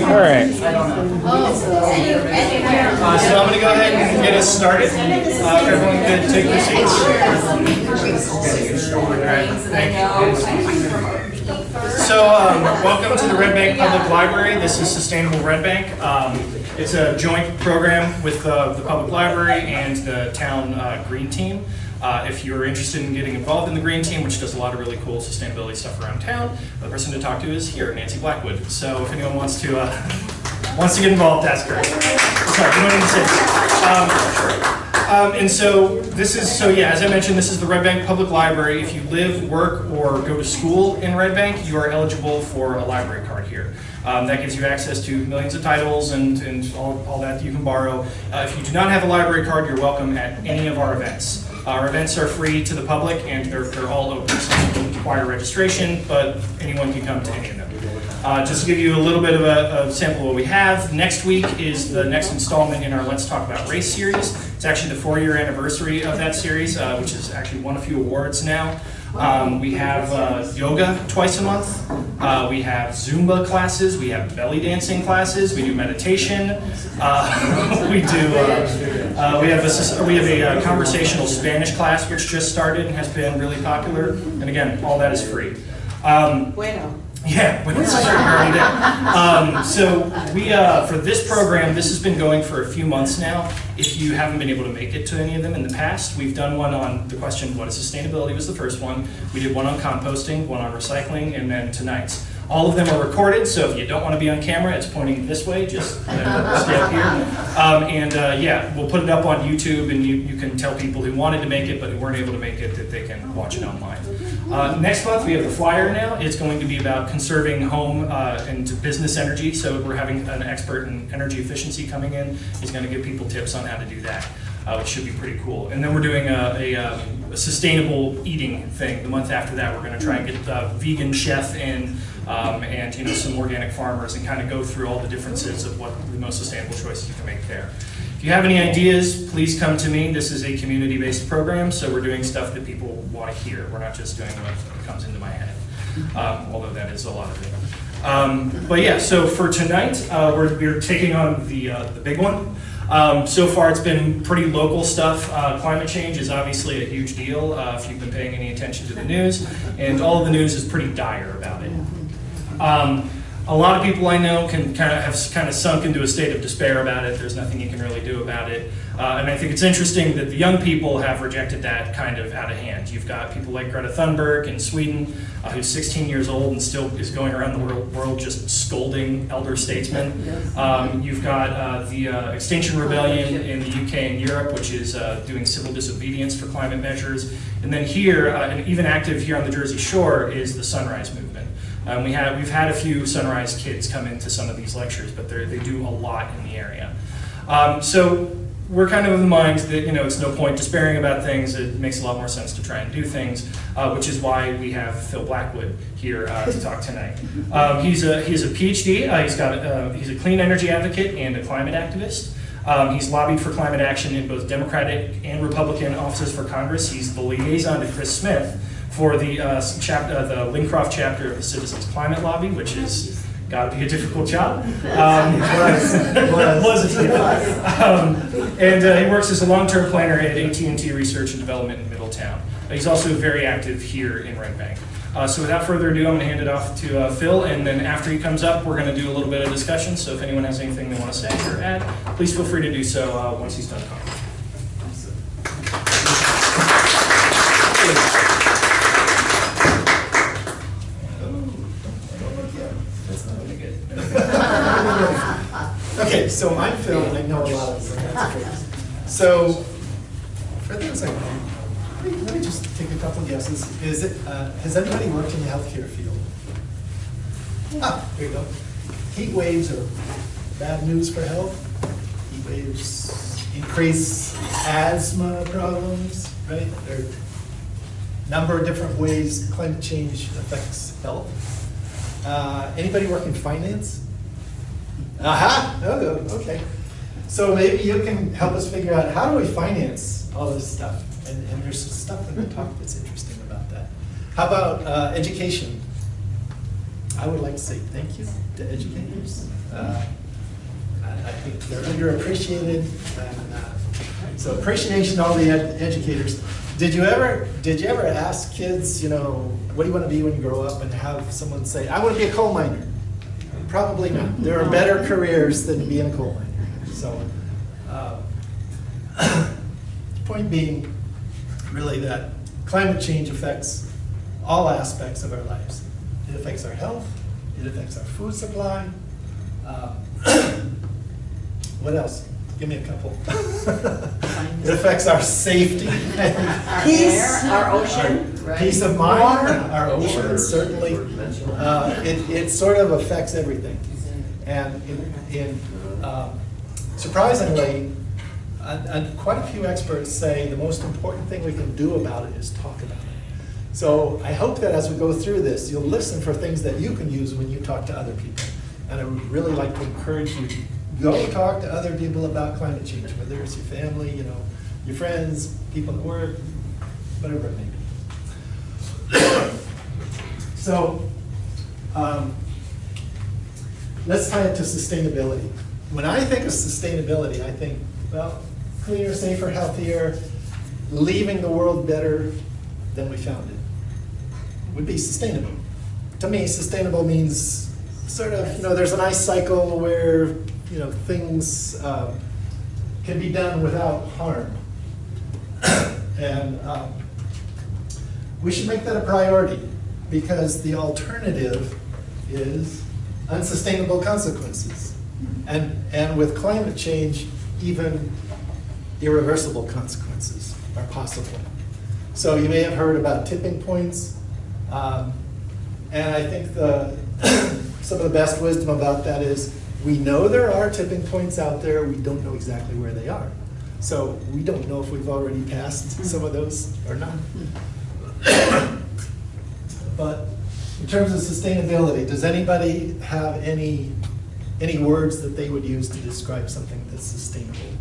All right. So I'm going to go ahead and get us started. Everyone could take their seats. All right. Thank you. So welcome to the Red Bank Public Library. This is Sustainable Red Bank. It's a joint program with the public library and the town green team. If you're interested in getting involved in the green team, which does a lot of really cool sustainability stuff around town, the person to talk to is here, Nancy Blackwood. So if anyone wants to get involved, ask her. Sorry, you don't need to say. And so as I mentioned, this is the Red Bank Public Library. If you live, work, or go to school in Red Bank, you are eligible for a library card here. That gives you access to millions of titles and all that you can borrow. If you do not have a library card, you're welcome at any of our events. Our events are free to the public and they're all open, so you don't require registration, but anyone can come to any of them. Just to give you a little bit of a sample of what we have, next week is the next installment in our Let's Talk About Race series. It's actually the 4-year anniversary of that series, which has actually won a few awards now. We have yoga twice a month. We have Zumba classes. We have belly dancing classes. We do meditation. We have a conversational Spanish class which just started and has been really popular. And again, all that is free. Bueno. Yeah, so we for this program, this has been going for a few months now. If you haven't been able to make it to any of them in the past, we've done one on the question, what is sustainability, was the first one. We did one on composting, one on recycling, and then tonight's. All of them are recorded, so if you don't want to be on camera, it's pointing this way, just stay up here. We'll put it up on YouTube, and you can tell people who wanted to make it but who weren't able to make it that they can watch it online. Next month, we have the flyer now. It's going to be about conserving home and business energy, so we're having an expert in energy efficiency coming in. He's going to give people tips on how to do that, which should be pretty cool. And then we're doing a sustainable eating thing. The month after that, we're going to try and get a vegan chef in, and some organic farmers, and kind of go through all the differences of what the most sustainable choices you can make there. If you have any ideas, please come to me. This is a community-based program, so we're doing stuff that people want to hear. We're not just doing what comes into my head, although that is a lot of it. So for tonight, we're taking on the big one. So far, it's been pretty local stuff. Climate change is obviously a huge deal if you've been paying any attention to the news, and all of the news is pretty dire about it. A lot of people I know have sunk into a state of despair about it. There's nothing you can really do about it. And I think it's interesting that the young people have rejected that kind of out of hand. You've got people like Greta Thunberg in Sweden, who's 16 years old and still is going around the world just scolding elder statesmen. You've got the Extinction Rebellion in the UK and Europe, which is doing civil disobedience for climate measures. And then here, and even active here on the Jersey Shore, is the Sunrise Movement. We've had a few Sunrise kids come into some of these lectures, but they do a lot in the area. So we're kind of of the mind that it's no point despairing about things. It makes a lot more sense to try and do things, which is why we have Phil Blackwood here to talk tonight. He's a PhD. He's a clean energy advocate and a climate activist. He's lobbied for climate action in both Democratic and Republican offices for Congress. He's the liaison to Chris Smith for the Lincroft chapter of the Citizens Climate Lobby, which is got to be a difficult job. And he works as a long-term planner at AT&T Research and Development in Middletown. He's also very active here in Red Bank. So without further ado, I'm going to hand it off to Phil, and then after he comes up, we're going to do a little bit of discussion. So if anyone has anything they want to say or add, please feel free to do so once he's done talking. Okay, so I'm Phil, and I know a lot of things. So, for things like let me just take a couple guesses. Has anybody worked in the healthcare field? Ah, there you go. Heat waves are bad news for health. Heat waves increase asthma problems, right? There are a number of different ways climate change affects health. Anybody work in finance? Aha! Oh, okay. So maybe you can help us figure out how do we finance all this stuff? And there's some stuff in the talk that's interesting about that. How about education? I would like to say thank you to educators. they're underappreciated. And, so appreciation to all the educators. Did you ever ask kids, you know, what do you want to be when you grow up, and have someone say, I want to be a coal miner? Probably not. There are better careers than being a coal miner. So, point being, really, that climate change affects all aspects of our lives. It affects our health. It affects our food supply. What else? Give me a couple. It affects our safety. Peace, our ocean. Peace of mind, our ocean, certainly. It sort of affects everything. And surprisingly, quite a few experts say the most important thing we can do about it is talk about it. So I hope that as we go through this, you'll listen for things that you can use when you talk to other people. And I would really like to encourage you to go talk to other people about climate change, whether it's your family, you know, your friends, people at work, whatever it may be. So let's tie it to sustainability. When I think of sustainability, I think, well, cleaner, safer, healthier, leaving the world better than we found it would be sustainable. To me, sustainable means sort of, you know, there's a nice cycle where, you know, things can be done without harm. And we should make that a priority, because the alternative is unsustainable consequences. And with climate change, even irreversible consequences are possible. So you may have heard about tipping points. And I think some of the best wisdom about that is, we know there are tipping points out there, we don't know exactly where they are. So we don't know if we've already passed some of those or not. But in terms of sustainability, does anybody have any words that they would use to describe something that's sustainable?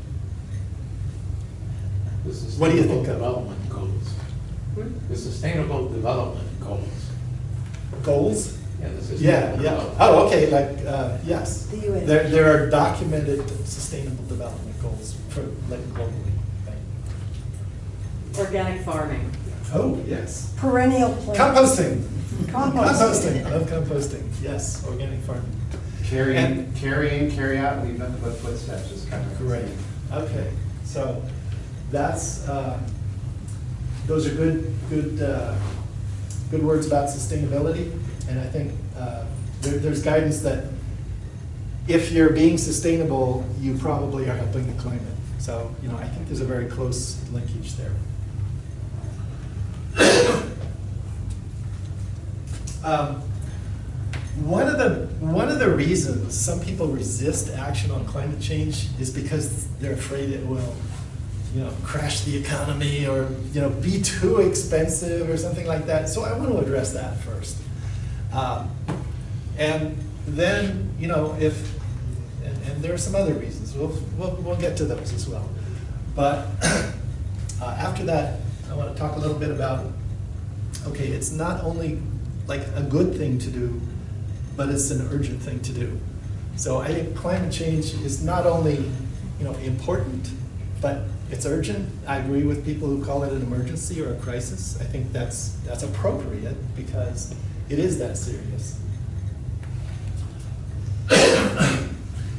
What do you think of? Development goals. The sustainable development goals. Goals? Yeah, the sustainable Yeah. development. Oh, okay, like, yes. The UN. There are documented sustainable development goals for, like, globally. Right? Organic farming. Oh, yes. Perennial plant. Composting. Composting. I love composting. Yes, organic farming. Carry in, carry out, leave nothing but footsteps, is kind of. Great. Okay, so that's, those are good words about sustainability. And I think there's guidance that if you're being sustainable, you probably are helping the climate. So, you know, I think there's a very close linkage there. One of the reasons some people resist action on climate change is because they're afraid it will, you know, crash the economy, or, you know, be too expensive or something like that. So I want to address that first. And then, you know, and there are some other reasons. We'll get to those as well. But after that, I want to talk a little bit about, okay, it's not only like a good thing to do, but it's an urgent thing to do. So I think climate change is not only, you know, important, but it's urgent. I agree with people who call it an emergency or a crisis. I think that's appropriate, because it is that serious.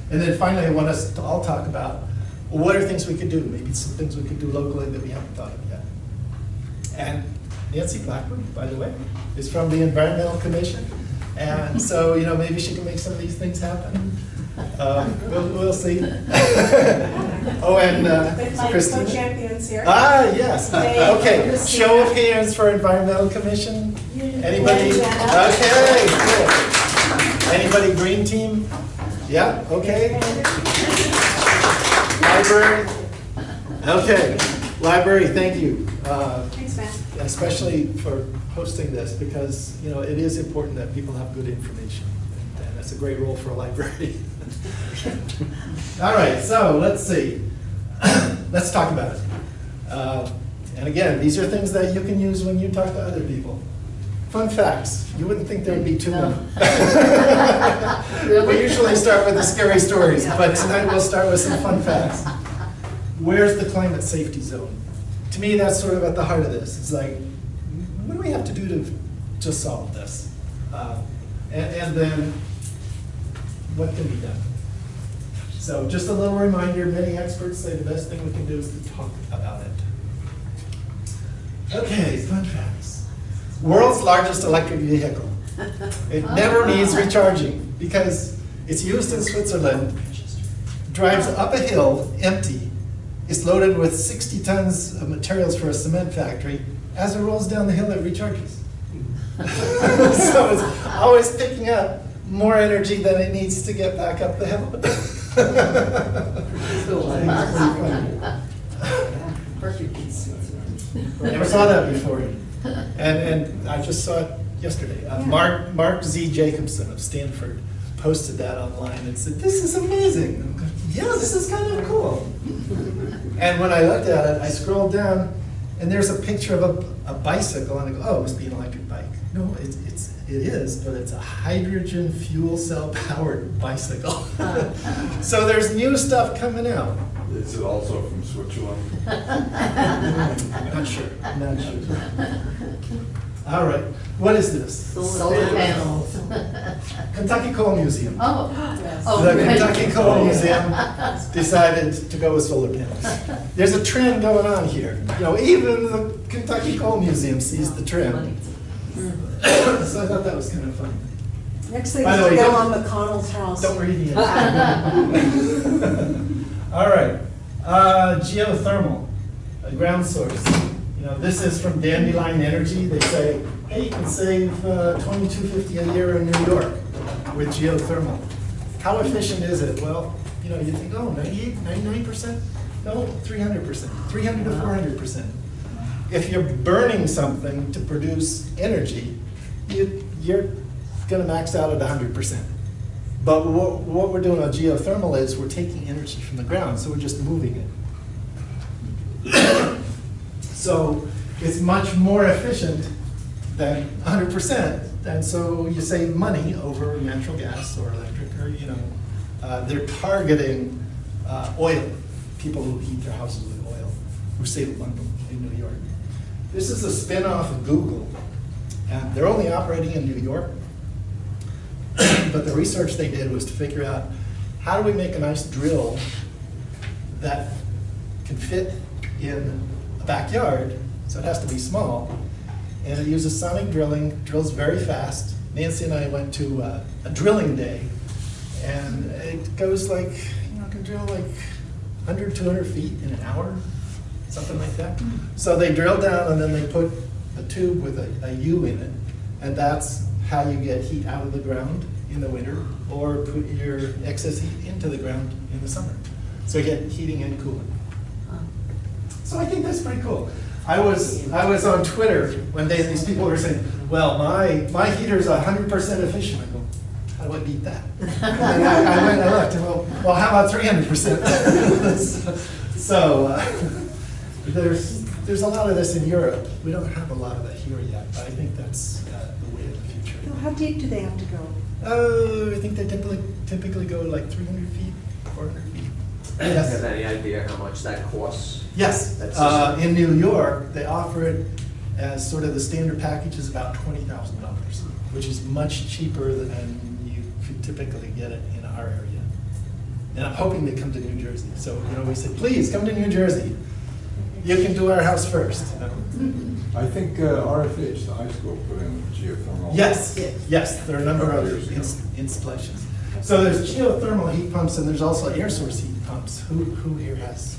And then finally, I want us to all talk about, well, what are things we could do? Maybe some things we could do locally that we haven't thought of yet. And Nancy Blackwood, by the way, is from the Environmental Commission. And so, you know, maybe she can make some of these things happen. We'll see. Oh, and With my Christina. co-champions here. Ah, yes. They- Okay, Christina. show of hands for Environmental Commission. Anybody? Yeah. Okay, cool. Anybody green team? Yeah, okay. Library? Okay, library, thank you. Thanks, man. Especially for hosting this, because, you know, it is important that people have good information, and that's a great role for a library. All right, so let's see. Let's talk about it. And again, these are things that you can use when you talk to other people. Fun facts. You wouldn't think there'd be too many. Really? We usually start with the scary stories, but tonight we'll start with some fun facts. Where's the climate safety zone? To me, that's sort of at the heart of this. It's like, what do we have to do to solve this? And then, what can be done? So just a little reminder, many experts say the best thing we can do is to talk about it. Okay, fun facts. World's largest electric vehicle. It never needs recharging because it's used in Switzerland, drives up a hill empty, is loaded with 60 tons of materials for a cement factory. As it rolls down the hill, it recharges. So it's always picking up more energy than it needs to get back up the hill. Never saw that before. And I just saw it yesterday. Mark Z. Jacobson of Stanford posted that online and said, "This is amazing." I'm going, yeah, this is kind of cool. And when I looked at it, I scrolled down, and there's a picture of a bicycle, and I go, "Oh, it must be an electric bike." No, it is, but it's a hydrogen fuel cell powered bicycle. So there's new stuff coming out. Is it also from Switzerland? Not sure. All right. What is this? Solar panels. Kentucky Coal Museum. Oh. The Right. Kentucky Coal Museum decided to go with solar panels. There's a trend going on here. You know, even the Kentucky Coal Museum sees the trend. So I thought that was kind of fun. Next thing By is the to way, go don't- on McConnell's house. Don't read the All right. Geothermal, a ground source. You know, this is from Dandelion Energy. They say, hey, you can save $22.50 a year in New York with geothermal. How efficient is it? Well, you know, you think, oh, 98, 99%? No, 300%, 300 to 400%. If you're burning something to produce energy, you're going to max out at 100%. But what we're doing on geothermal is we're taking energy from the ground, so we're just moving it. So it's much more efficient than 100%, and so you save money over natural gas or electric, or, you know, they're targeting oil, people who heat their houses with oil, who save a bundle in New York. This is a spin-off of Google, and they're only operating in New York. But the research they did was to figure out how do we make a nice drill that can fit in a backyard, so it has to be small, and it uses sonic drilling, drills very fast. Nancy and I went to a drilling day, and it goes like, you know, it can drill like 100, 200 feet in an hour, something like that. So they drill down and then they put a tube with a U in it, and that's how you get heat out of the ground in the winter, or put your excess heat into the ground in the summer. So you get heating and cooling. So I think that's pretty cool. I was on Twitter one day and these people were saying, well, my heater's 100% efficient. I go, how do I beat that? And then I went and I looked and well, how about 300%? So there's a lot of this in Europe. We don't have a lot of that here yet, but I think that's the way of the future. How deep do they have to go? I think they typically go like 300 feet, 400 feet. Do you have any idea how much that costs? Yes, That's in New York, they offer it as sort of the standard package is about $20,000, which is much cheaper than you could typically get it in our area. And I'm hoping they come to New Jersey. So, you know, we said, please come to New Jersey. You can do our house first. You know? I think RFH, the high school, put in geothermal. Yes, there are a number of installations. So there's geothermal heat pumps and there's also air source heat pumps. Who here has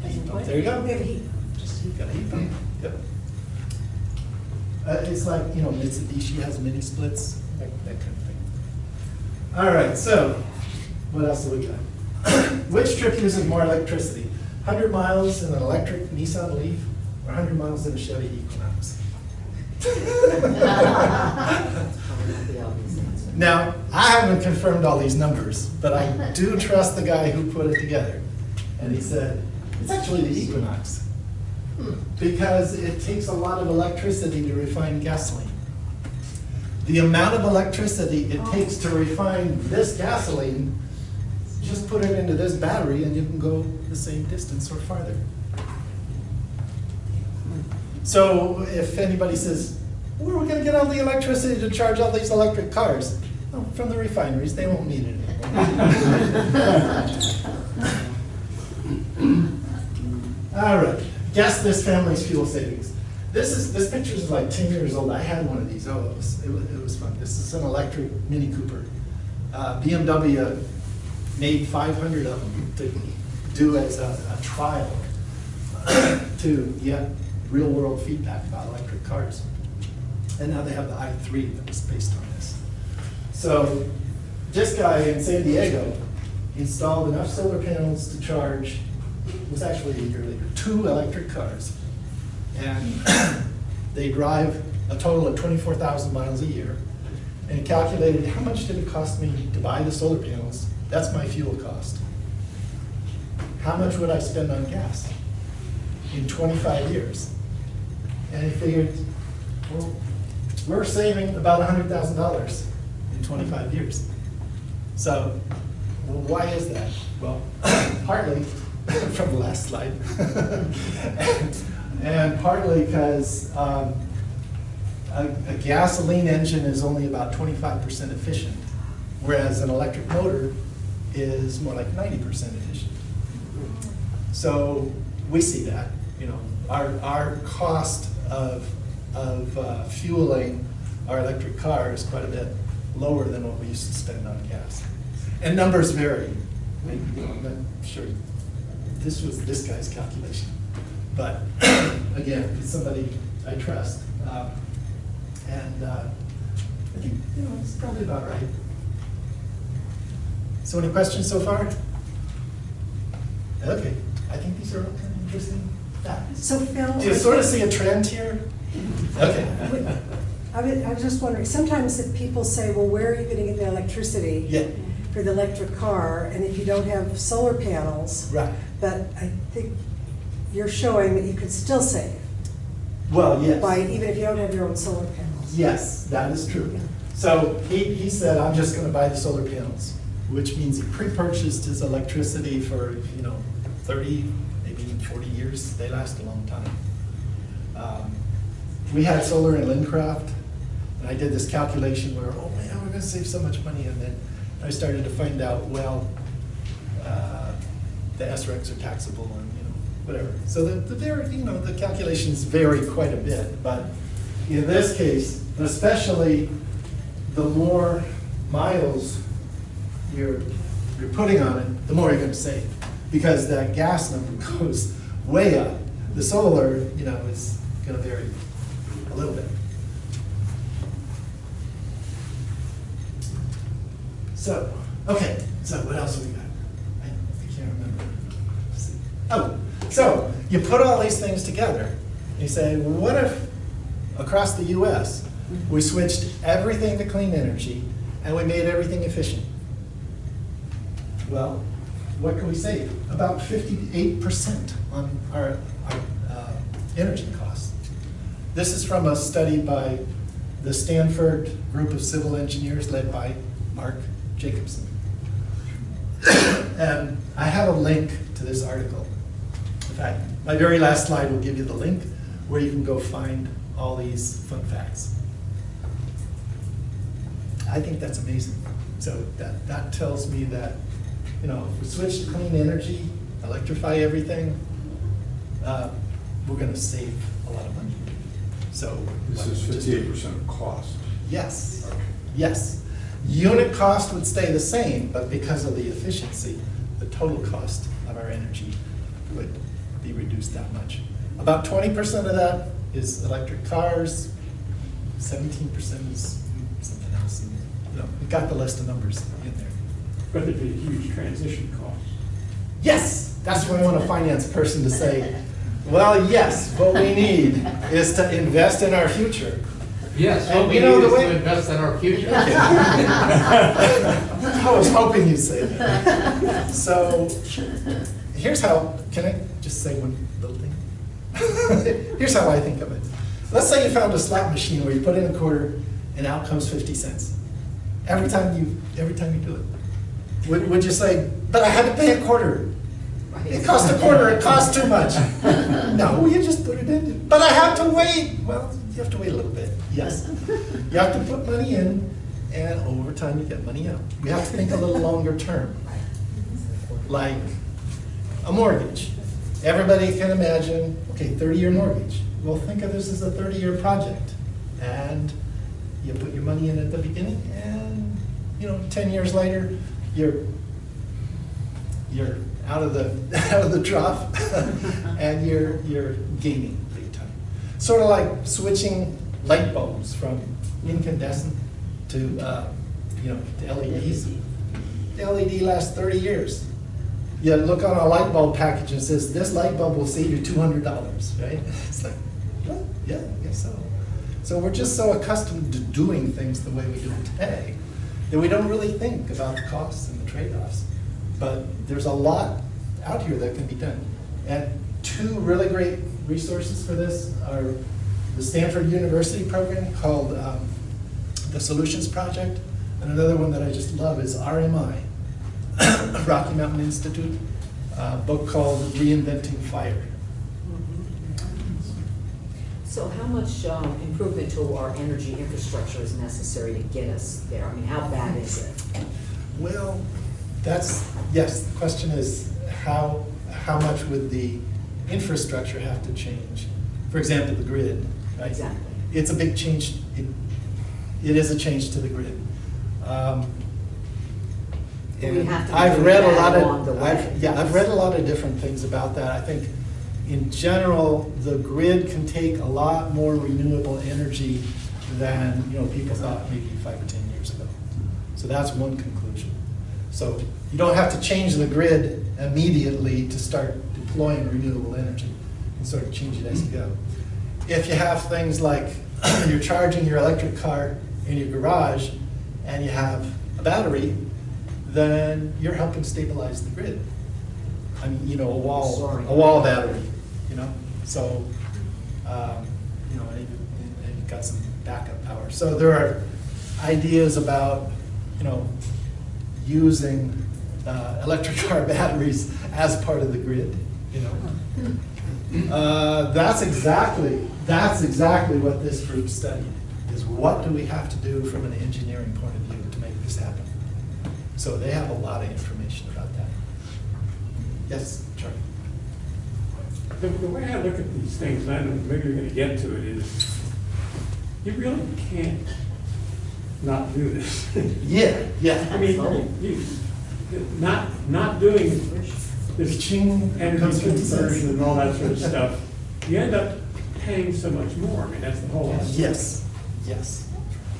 a heat pump? There you go. We have a heat. You've got a heat pump. Yep. It's like, you know, Mitsubishi has mini splits, that kind of thing. All right, so what else do we got? Which trip uses more electricity? 100 miles in an electric Nissan Leaf or 100 miles in a Chevy Equinox? Now, I haven't confirmed all these numbers, but I do trust the guy who put it together. And he said, it's actually the Equinox, because it takes a lot of electricity to refine gasoline. the amount of electricity it takes to refine this gasoline, just put it into this battery and you can go the same distance or farther. So if anybody says, where are we gonna get all the electricity to charge all these electric cars? Oh, from the refineries, they won't need it anymore. All right, guess this family's fuel savings. This picture is like 10 years old. I had one of these. Oh, it was fun. This is an electric Mini Cooper. BMW made 500 of them to do as a trial to get real world feedback about electric cars. And now they have the i3 that was based on this. So this guy in San Diego installed enough solar panels to charge, it was actually a year later, 2 electric cars. And they drive a total of 24,000 miles a year. And it calculated how much did it cost me to buy the solar panels. That's my fuel cost. How much would I spend on gas in 25 years? And he figured, well, we're saving about $100,000 in 25 years. So, well, why is that? Well, partly from the last slide, and partly because a gasoline engine is only about 25% efficient, whereas an electric motor is more like 90% efficient. So we see that, you know, our cost of fueling our electric car is quite a bit lower than what we used to spend on gas. And numbers vary. I'm not sure this was this guy's calculation. But again, it's somebody I trust. And I think, you know, it's probably about right. So any questions so far? Okay, I think these are all kind of interesting facts. So Phil. Do you sort of see a trend here? Okay. I was just wondering, sometimes if people say, well, where are you going to get the electricity Yeah. for the electric car? And if you don't have solar panels, Right. but I think you're showing that you could still save Well, yes. by, even if you don't have your own solar panels. Yes, that is true. So he said, I'm just going to buy the solar panels, which means he pre-purchased his electricity for, you know, 30, maybe 40 years. They last a long time. We had solar in Lincraft, and I did this calculation where, oh man, we're going to save so much money, and then I started to find out, well, the SRECs are taxable, and you know, whatever. So the calculations vary quite a bit, but in this case, especially the more miles you're putting on it, the more you're going to save, because that gas number goes way up. The solar, you know, is going to vary a little bit. So, okay, so what else have we got? I can't remember. Let's see. Oh, so you put all these things together, and you say, well, what if across the US we switched everything to clean energy and we made everything efficient? Well, what can we save? About 58% on our energy costs. This is from a study by the Stanford group of civil engineers led by Mark Jacobson. And I have a link to this article. In fact, my very last slide will give you the link where you can go find all these fun facts. I think that's amazing. So that tells me that, you know, if we switch to clean energy, electrify everything, we're going to save a lot of money. So This is 58% of cost. yes, yes. Unit cost would stay the same, but because of the efficiency, the total cost of our energy would be reduced that much. About 20% of that is electric cars, 17% is something else. And, you know, we've got the list of numbers in there. But there'd be a huge transition cost. Yes, that's what I want a finance person to say. Well, yes, what we need is to invest in our future. Yes, And what we you need know the is way- to invest in our future. I was hoping you'd say that. So, here's how, can I just say one little thing? Here's how I think of it. Let's say you found a slot machine where you put in a quarter and out comes 50 cents. Every time you do it. Would you say, but I had to pay a quarter? It cost a quarter, it cost too much. No, you just put it in. But I have to wait. Well, you have to wait a little bit, yes. You have to put money in, and over time you get money out. You have to think a little longer term. Like a mortgage. Everybody can imagine, okay, 30-year mortgage. Well, think of this as a 30-year project. And you put your money in at the beginning, and 10 years later, you're out of the trough, and you're gaining big time. Sort of like switching light bulbs from incandescent to to LEDs. The LED lasts 30 years. You look on a light bulb package and it says, this light bulb will save you $200, right? It's like, what? Yeah, I guess so. So we're just so accustomed to doing things the way we do it today that we don't really think about the costs and the trade-offs. But there's a lot out here that can be done. And two really great resources for this are the Stanford University program called the Solutions Project, and another one that I just love is RMI, Rocky Mountain Institute, a book called Reinventing Fire. So how much improvement to our energy infrastructure is necessary to get us there? I mean, how bad is it? Well, yes, the question is how much would the infrastructure have to change? For example, the grid, right? Exactly. It's a big change. It is a change to the grid. We have to I've do read a that lot along the way. I've read a lot of different things about that. I think in general, the grid can take a lot more renewable energy than people thought maybe 5 or 10 years ago. So that's one conclusion. So you don't have to change the grid immediately to start deploying renewable energy. You can sort of change it as you go. If you have things like you're charging your electric car in your garage and you have a battery, then you're helping stabilize the grid. I mean, a wall battery, So, and you've got some backup power. So there are ideas about, using electric car batteries as part of the grid, That's exactly what this group studied, is what do we have to do from an engineering point of view to make this happen. So they have a lot of information about that. Yes, Charlie? The way I look at these things, and I know maybe you're going to get to it, is you really can't not do this. Yeah. I mean, you not doing this energy conversion and all that sort of stuff, you end up paying so much more. I mean, that's the whole idea. Yes.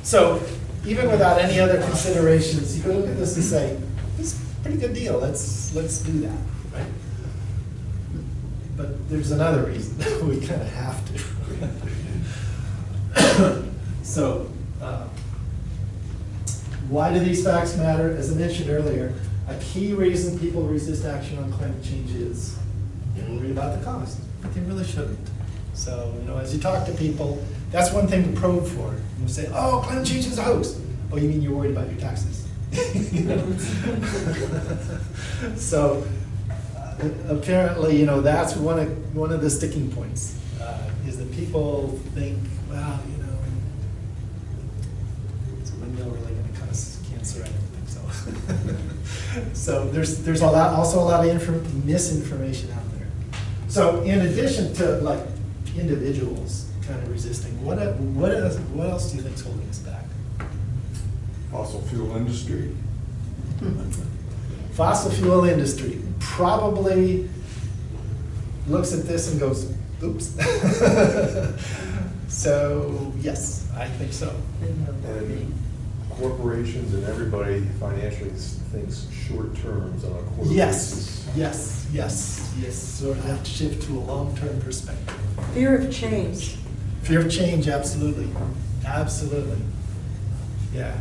So even without any other considerations, you can look at this and say, this is a pretty good deal. Let's do that, right? But there's another reason we kind of have to. So why do these facts matter? As I mentioned earlier, a key reason people resist action on climate change is they're worried about the cost, but they really shouldn't. So, as you talk to people, that's one thing to probe for. You say, oh, climate change is a hoax. Oh, you mean you're worried about your taxes? So, apparently, that's one of the sticking points, is that people think, well, is a windmill really going to cause cancer? I don't think so. So there's also a lot of misinformation out there. So in addition to individuals kind of resisting, what else do you think is holding us back? Fossil fuel industry. Fossil fuel industry probably looks at this and goes, oops. So yes, I think so. And corporations and everybody financially thinks short terms on a quarterly basis. Yes. So we have to shift to a long-term perspective. Fear of change. Fear of change, absolutely. Yeah.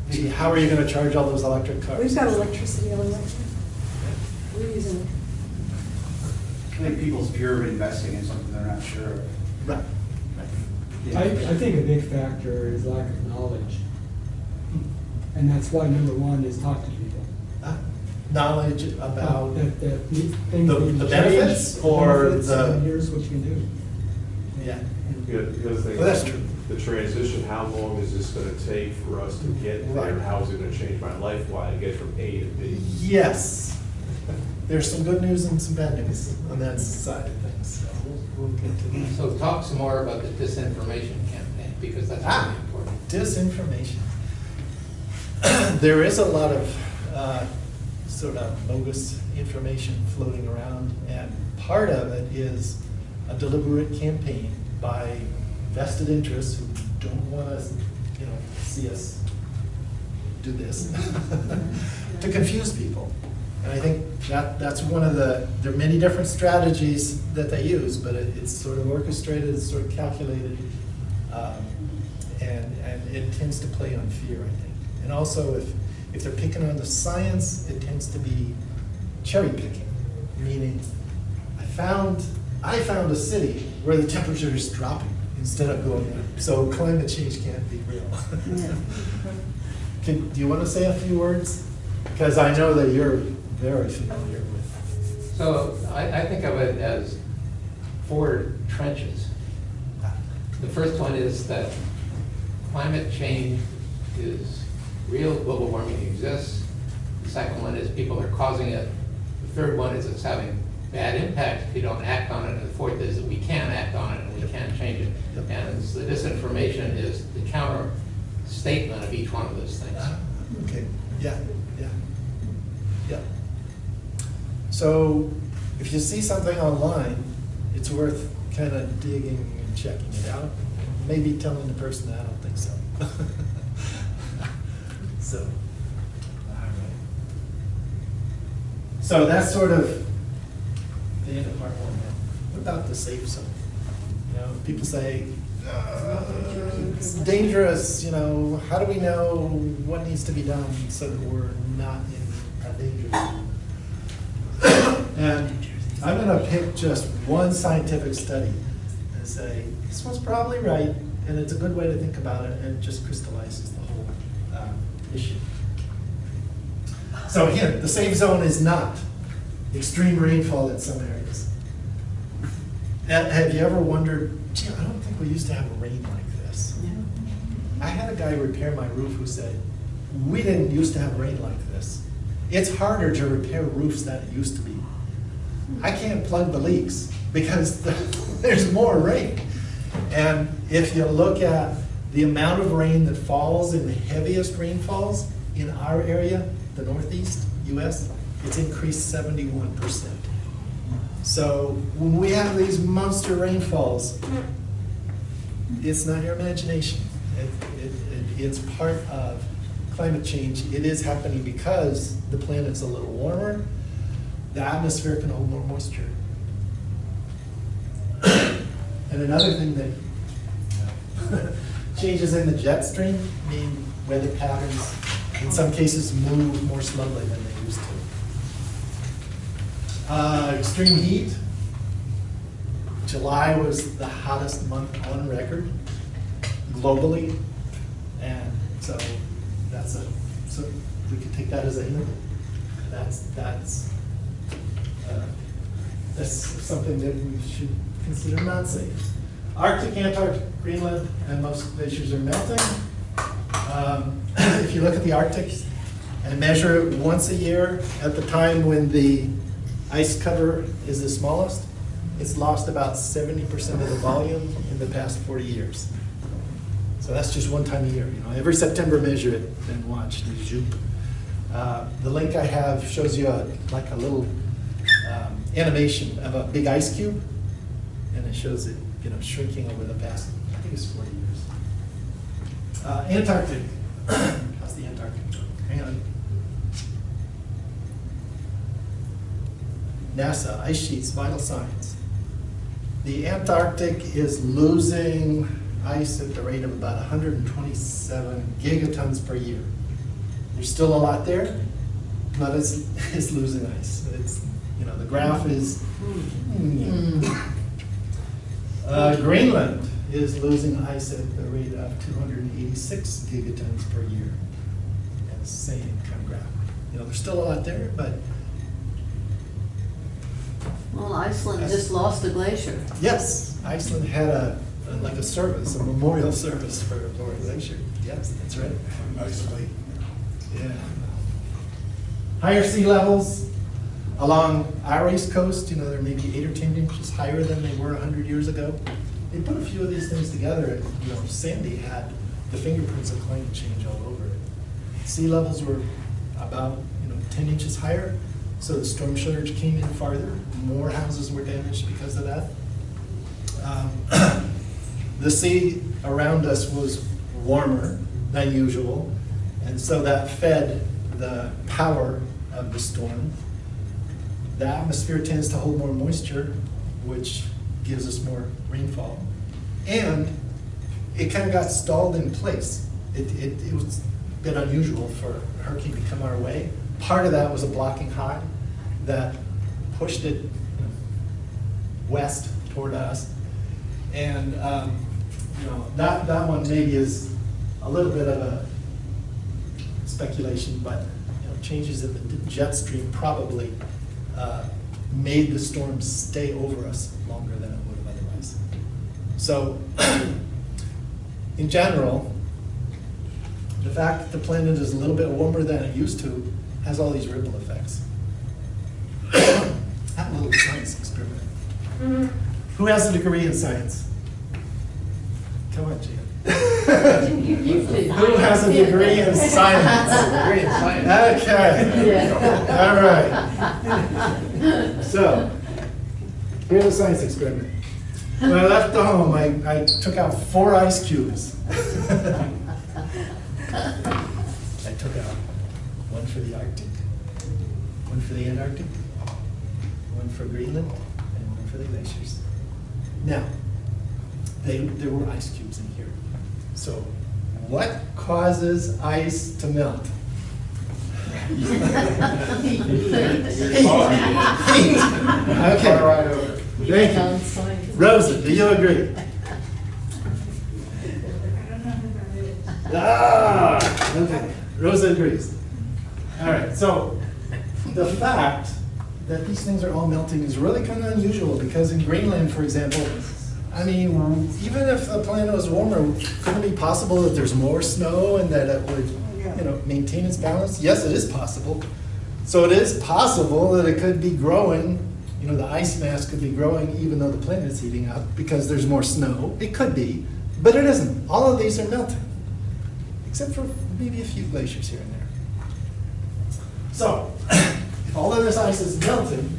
Maybe how are you going to charge all those electric cars? We've got electricity on right now. We're using it. I think people's fear of investing in something they're not sure of. Right. I think a big factor is lack of knowledge. And that's why number one is talk to people. Knowledge about That things need the to benefits change, or benefits, the- and here's what you can do. yeah. Yeah, the other thing. Well, that's true. The transition, how long is this gonna take for us to get there? Right. How is it gonna change my life while I get from A to B? Yes. There's some good news and some bad news on that side of things. So we'll get to that. So talk some more about the disinformation campaign, because that's really important. Disinformation. There is a lot of sort of bogus information floating around, and part of it is a deliberate campaign by vested interests who don't want us, see us do this, to confuse people. And I think that's one of there are many different strategies that they use, but it's sort of orchestrated, it's sort of calculated, and it tends to play on fear, I think. And also, if they're picking on the science, it tends to be cherry picking, meaning I found a city where the temperature is dropping instead of going up, so climate change can't be real. Do you want to say a few words? Because I know that you're very familiar with. So I think of it as 4 trenches. The first one is that climate change is real, global warming exists. The second one is people are causing it. The third one is it's having bad impact if you don't act on it. And the fourth is that we can act on it and we can change it. And the disinformation is the counter statement of each one of those things. Okay, yeah. So if you see something online, it's worth kind of digging and checking it out. Maybe telling the person, I don't think so. So, all right. So that's sort of the end of part one now. What about the safe zone? People say, it's dangerous, how do we know what needs to be done so that we're not in a danger zone? And I'm going to pick just one scientific study and say, this one's probably right, and it's a good way to think about it, and it just crystallizes the whole issue. So again, the safe zone is not extreme rainfall in some areas. Have you ever wondered, gee, I don't think we used to have rain like this. I had a guy repair my roof who said, we didn't used to have rain like this. It's harder to repair roofs than it used to be. I can't plug the leaks because there's more rain. And if you look at the amount of rain that falls in the heaviest rainfalls in our area, the Northeast US, it's increased 71%. So when we have these monster rainfalls, it's not your imagination. It's part of climate change. It is happening because the planet's a little warmer. The atmosphere can hold more moisture. And another thing that changes in the jet stream mean weather patterns, in some cases, move more slowly than they used to. Extreme heat. July was the hottest month on record globally, and so so we could take that as a hint. That's something that we should consider not safe. Arctic, Antarctic, Greenland, and most glaciers are melting. If you look at the Arctic and measure it once a year at the time when the ice cover is the smallest, it's lost about 70% of the volume in the past 40 years. So that's just one time a year. Every September measure it and watch the zoop. The link I have shows you like a little animation of a big ice cube, and it shows it shrinking over the past, I think it's 40 years. Antarctic. How's the Antarctic? Hang on. NASA, ice sheets, vital signs. The Antarctic is losing ice at the rate of about 127 gigatons per year. There's still a lot there, but it's losing ice. It's, the graph is. Greenland is losing ice at the rate of 286 gigatons per year. And the same kind of graph. You know, there's still a lot there, but Well, Iceland just lost a glacier. yes, Iceland had like a service, a memorial service for Lower Glacier. Yes, that's right. Nicely. Yeah. Higher sea levels along our east coast, you know, they're maybe 8 or 10 inches higher than they were 100 years ago. They put a few of these things together, and you know, Sandy had the fingerprints of climate change all over it. Sea levels were about 10 inches higher, so the storm surge came in farther. More houses were damaged because of that. The sea around us was warmer than usual, and so that fed the power of the storm. The atmosphere tends to hold more moisture, which gives us more rainfall. And it kind of got stalled in place. It was a bit unusual for a hurricane to come our way. Part of that was a blocking high that pushed it west toward us. And that one maybe is a little bit of a speculation, but changes in the jet stream probably made the storm stay over us longer than it would have otherwise. So, in general, the fact that the planet is a little bit warmer than it used to has all these ripple effects. Have a little science experiment. Who has a degree in science? Come on, Jan. Who has a degree in science? Degree in science. Okay. All right. So, here's a science experiment. When I left the home, I took out 4 ice cubes. I took out 1 for the Arctic, 1 for the Antarctic, 1 for Greenland, and 1 for the glaciers. Now, there were ice cubes in here. So, what causes ice to melt? Heat. Okay. Thank you. Rosa, do you agree? Okay. Rosa agrees. All right. So, the fact that these things are all melting is really kind of unusual because in Greenland, for example, I mean, even if the planet was warmer, couldn't it be possible that there's more snow and that it would, maintain its balance? Yes, it is possible. So it is possible that it could be growing, the ice mass could be growing even though the planet is heating up because there's more snow. It could be, but it isn't. All of these are melting, except for maybe a few glaciers here and there. So, if all of this ice is melting,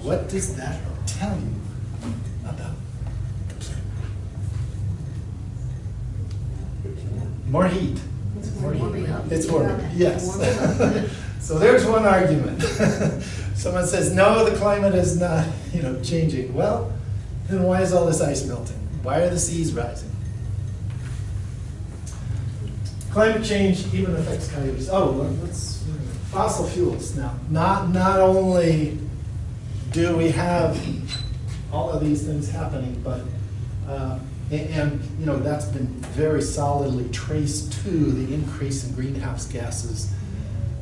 what does that tell you about? More heat. More heat. It's warming. Yes. So there's one argument. Someone says, no, the climate is not, changing. Well, then why is all this ice melting? Why are the seas rising? Climate change even affects coyotes. Oh, let's fossil fuels now. Not only do we have all of these things happening, but that's been very solidly traced to the increase in greenhouse gases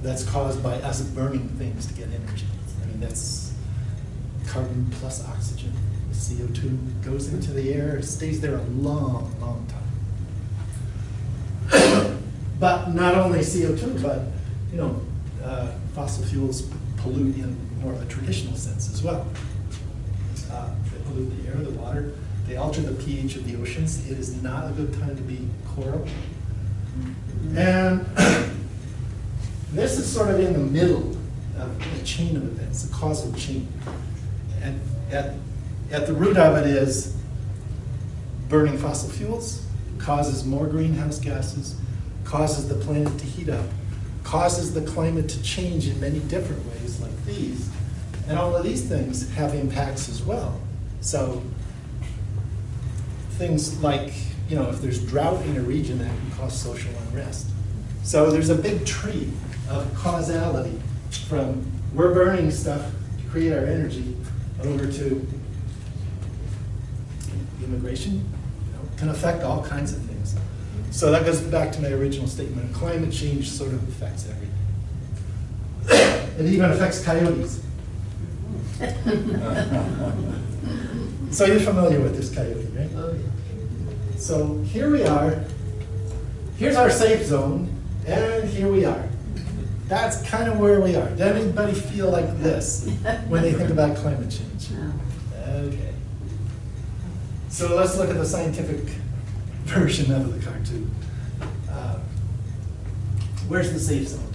that's caused by us burning things to get energy. I mean, that's carbon plus oxygen. The CO2 goes into the air, stays there a long, long time. But not only CO2, but fossil fuels pollute in more of a traditional sense as well. They pollute the air, the water. They alter the pH of the oceans. It is not a good time to be coral. And this is sort of in the middle of the chain of events, the causal chain. And at the root of it is burning fossil fuels causes more greenhouse gases, causes the planet to heat up, causes the climate to change in many different ways like these. And all of these things have impacts as well. So things like, if there's drought in a region, that can cause social unrest. So there's a big tree of causality from we're burning stuff to create our energy over to immigration, can affect all kinds of things. So that goes back to my original statement. Climate change sort of affects everything. It even affects coyotes. So you're familiar with this coyote, right? Oh, yeah. So here we are. Here's our safe zone, and here we are. That's kind of where we are. Does anybody feel like this when they think about climate change? Okay. So let's look at the scientific version of the cartoon. Where's the safe zone?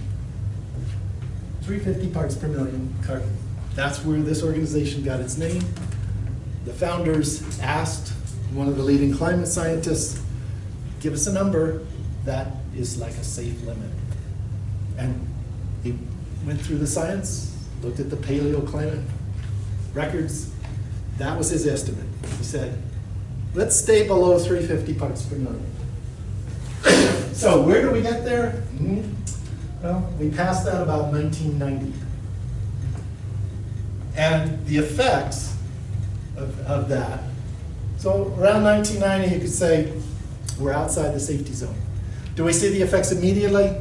350 parts per million carbon. That's where this organization got its name. The founders asked one of the leading climate scientists, give us a number that is like a safe limit. And he went through the science, looked at the paleoclimate records. That was his estimate. He said, let's stay below 350 parts per million. So where do we get there? Well, we passed that about 1990. And the effects of that, so around 1990, you could say we're outside the safety zone. Do we see the effects immediately?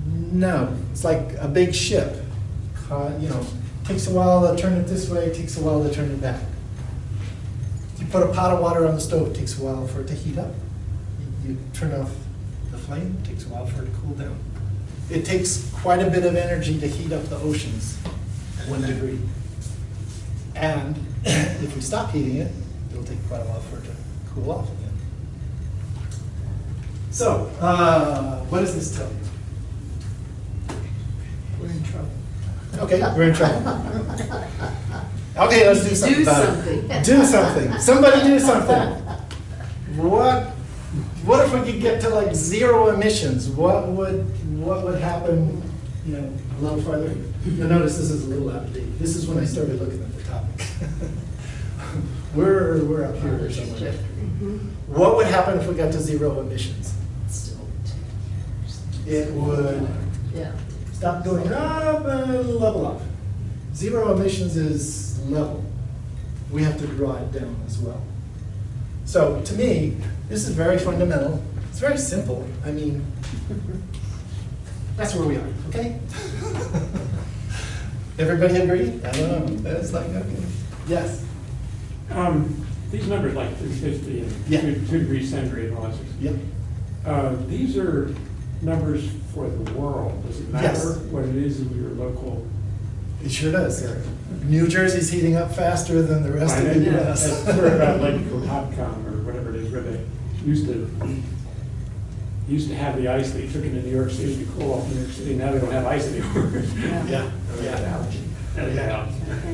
No. It's like a big ship. Takes a while to turn it this way, takes a while to turn it back. You put a pot of water on the stove, it takes a while for it to heat up. You turn off the flame, it takes a while for it to cool down. It takes quite a bit of energy to heat up the oceans, 1 degree. And if we stop heating it, it'll take quite a while for it to cool off again. So, what does this tell you? We're in trouble. Okay, we're in trouble. Okay, let's do something about it. Do something. Somebody do something. What if we could get to like 0 emissions? What would happen, a little farther? You'll notice this is a little out of date. This is when I started looking at the topic. We're up here or somewhere. What would happen if we got to 0 emissions? It would stop going up and level off. 0 emissions is level. We have to draw it down as well. So to me, this is very fundamental. It's very simple. I mean, that's where we are, okay? Everybody agree? I don't know. That's like, okay. Yes? These numbers like 350 and 2 degrees centigrade and all that sort of stuff. Yep. These are numbers for the world. Does it matter Yes. what it is in your local? It sure does. New Jersey's heating up faster than the rest of the US. That's where Lake Hopcom or whatever it is, where they used to have the ice. They took it to New York City to cool off New York City. Now they don't have ice anymore. Yeah. Yeah.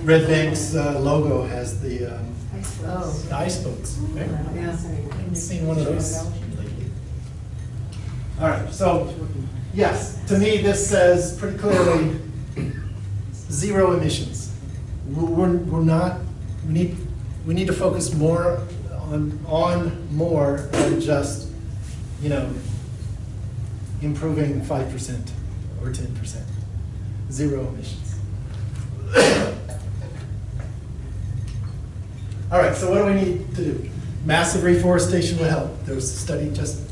Red Bank's logo has the ice boats. Right? Yeah. Haven't seen one of those lately. All right, so yes, to me this says pretty clearly 0 emissions. We're not. We need to focus more on more than just improving 5% or 10%. 0 emissions. All right, so what do we need to do? Massive reforestation will help. There was a study just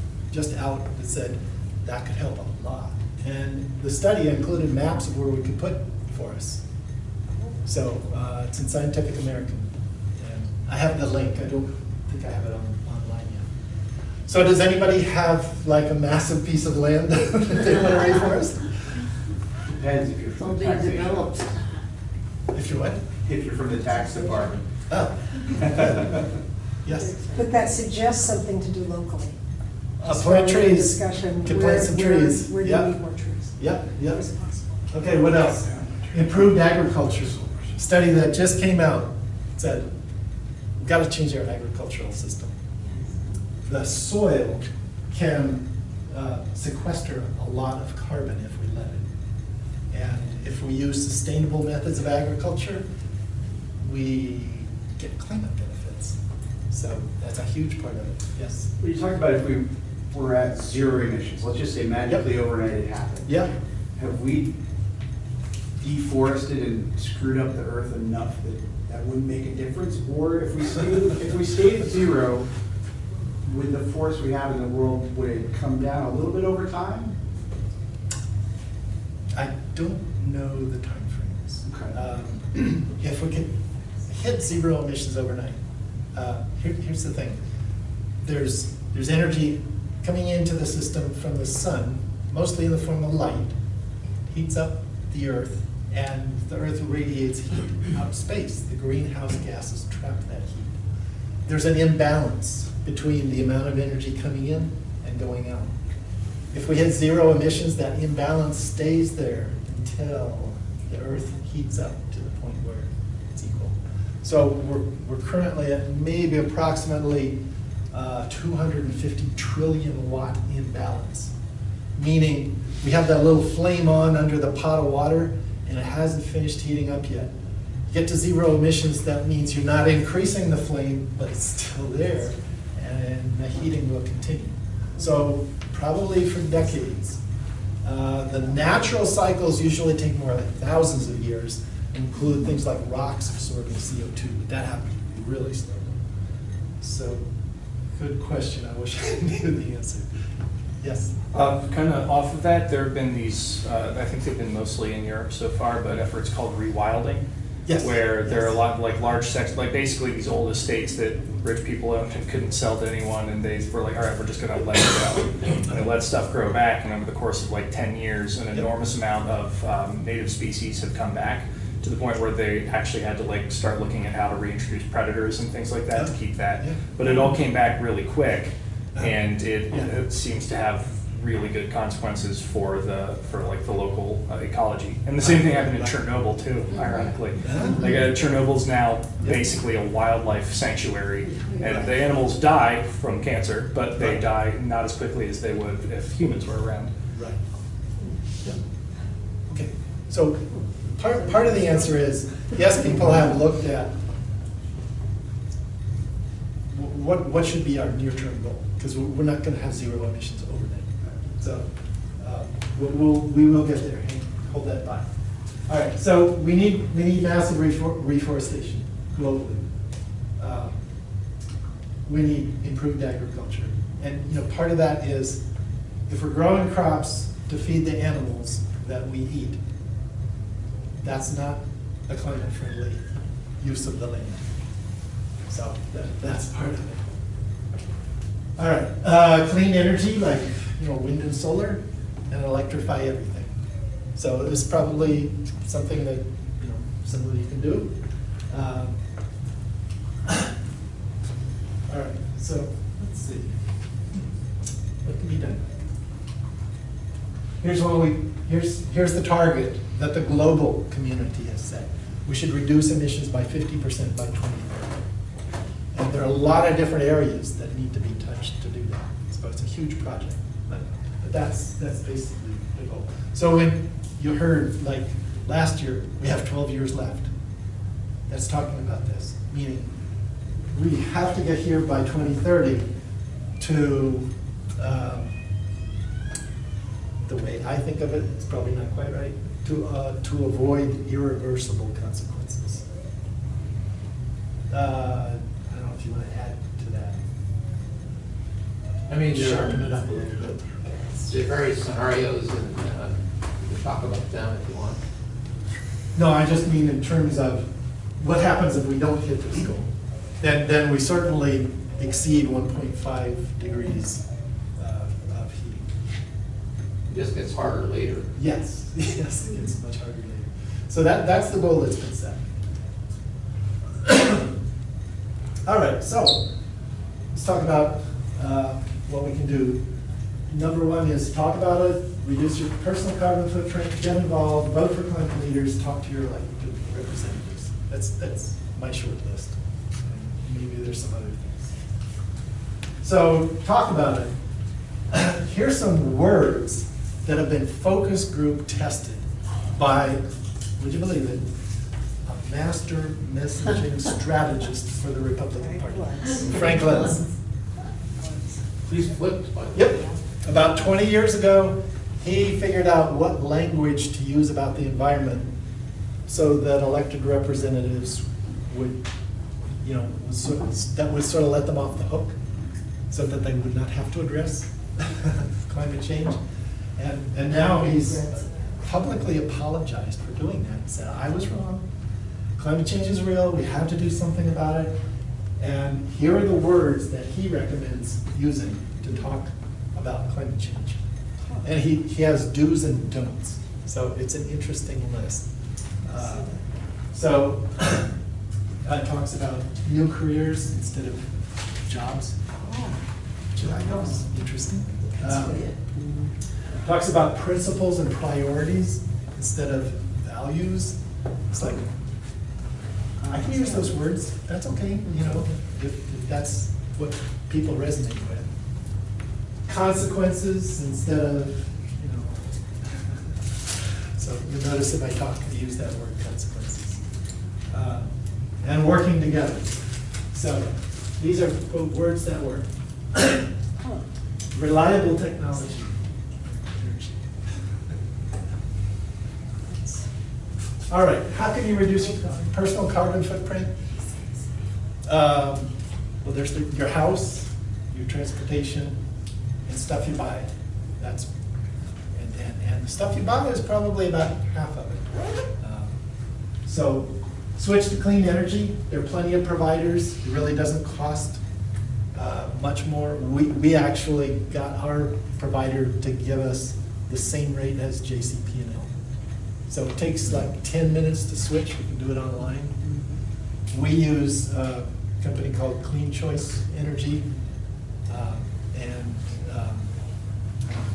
out that said that could help a lot. And the study included maps of where we could put forests. So it's in Scientific American. And I have the link. I don't think I have it online yet. So does anybody have like a massive piece of land that they want to reforest? Depends if you're It's from all the being taxation. developed. If you're what? If you're from the tax department. Oh. Yes. But that suggests something to do locally. Plant trees. Discussion. Can plant some trees. Where do you Yep. need more trees? Yep, yep. Where is it possible? Okay, what else? Improved agriculture. Study that just came out said, we've got to change our agricultural system. The soil can sequester a lot of carbon if we let it. And if we use sustainable methods of agriculture, we get climate benefits. So that's a huge part of it, yes. When you talk about if we were at 0 emissions, let's just say magically overnight it happened. Yep. Have we deforested and screwed up the earth enough that that wouldn't make a difference? Or if we stayed at zero, with the forest we have in the world, would it come down a little bit over time? I don't know the timeframes. Okay. If we could hit zero emissions overnight, here's the thing. There's energy coming into the system from the sun, mostly in the form of light, heats up the earth, and the earth radiates heat out of space. The greenhouse gases trap that heat. There's an imbalance between the amount of energy coming in and going out. If we hit zero emissions, that imbalance stays there until the earth heats up to the point where it's equal. So we're currently at maybe approximately 250 trillion watt imbalance, meaning we have that little flame on under the pot of water and it hasn't finished heating up yet. You get to zero emissions, that means you're not increasing the flame, but it's still there, and the heating will continue. So probably for decades. The natural cycles usually take more like thousands of years, include things like rocks absorbing CO2, but that happens really slowly. So, good question. I wish I knew the answer. Yes? Kind of off of that, there have been these, I think they've been mostly in Europe so far, but efforts called rewilding. Yes. Where there are a lot of like large sections, like basically these old estates that rich people owned and couldn't sell to anyone, and they were like, all right, we're just gonna let it go. And they let stuff grow back, and over the course of like 10 years, an enormous amount of native species have come back to the point where they actually had to like start looking at how to reintroduce predators and things like that to keep that. Yeah. But it all came back really quick, and it seems to have really good consequences for like the local ecology. And the same thing happened in Chernobyl too, ironically. Like Chernobyl's now basically a wildlife sanctuary, and the animals die from cancer, but they die not as quickly as they would if humans were around. Right. Yeah. Okay. So part of the answer is, yes, people have looked at what should be our near-term goal, because we're not going to have zero emissions overnight. So we will get there. Hold that thought. All right. So we need massive reforestation globally. We need improved agriculture, and part of that is if we're growing crops to feed the animals that we eat, that's not a climate-friendly use of the land. So that's part of it. All right, clean energy like wind and solar, and electrify everything. So it's probably something that some of you can do. All right, so let's see. What can be done? Here's the target that the global community has set. We should reduce emissions by 50% by 2030. And there are a lot of different areas that need to be touched to do that. So it's a huge project, but that's basically the goal. So when you heard, like last year, we have 12 years left. That's talking about this, meaning we have to get here by 2030 to, the way I think of it, it's probably not quite right, to avoid irreversible consequences. I don't know if you want to add to that. I mean, Sharpen it up a little bit. there are various scenarios, and you can talk about them if you want. No, I just mean in terms of what happens if we don't hit this goal. Then we certainly exceed 1.5 degrees of heating. It just gets harder later. Yes, yes, it gets much harder later. So that's the goal that's been set. All right, so let's talk about what we can do. Number one is talk about it, reduce your personal carbon footprint, get involved, vote for climate leaders, talk to your elected representatives. That's my short list. Maybe there's some other things. So talk about it. Here's some words that have been focus group tested by, would you believe it, a master messaging strategist for the Republican Party, Frank Lenz. He's flipped. Yep. About 20 years ago, he figured out what language to use about the environment so that elected representatives would, you know, that would sort of let them off the hook, so that they would not have to address climate change. And now he's publicly apologized for doing that, and said, I was wrong. Climate change is real, we have to do something about it. And here are the words that he recommends using to talk about climate change. And he has do's and don'ts. So it's an interesting list. So it talks about new careers instead of jobs, which I know is interesting. Talks about principles and priorities instead of values. It's like, I can use those words, that's okay, you know, if that's what people resonate with. Consequences instead of, you know, so you'll notice if I talk, I use that word, consequences. And working together. So these are quote, words that work. Reliable technology. All right, how can you reduce your personal carbon footprint? Well, there's your house, your transportation, and stuff you buy. That's and the stuff you buy is probably about half of it. So switch to clean energy. There are plenty of providers. It really doesn't cost much more. We actually got our provider to give us the same rate as JCP&L. So it takes like 10 minutes to switch. We can do it online. We use a company called Clean Choice Energy, and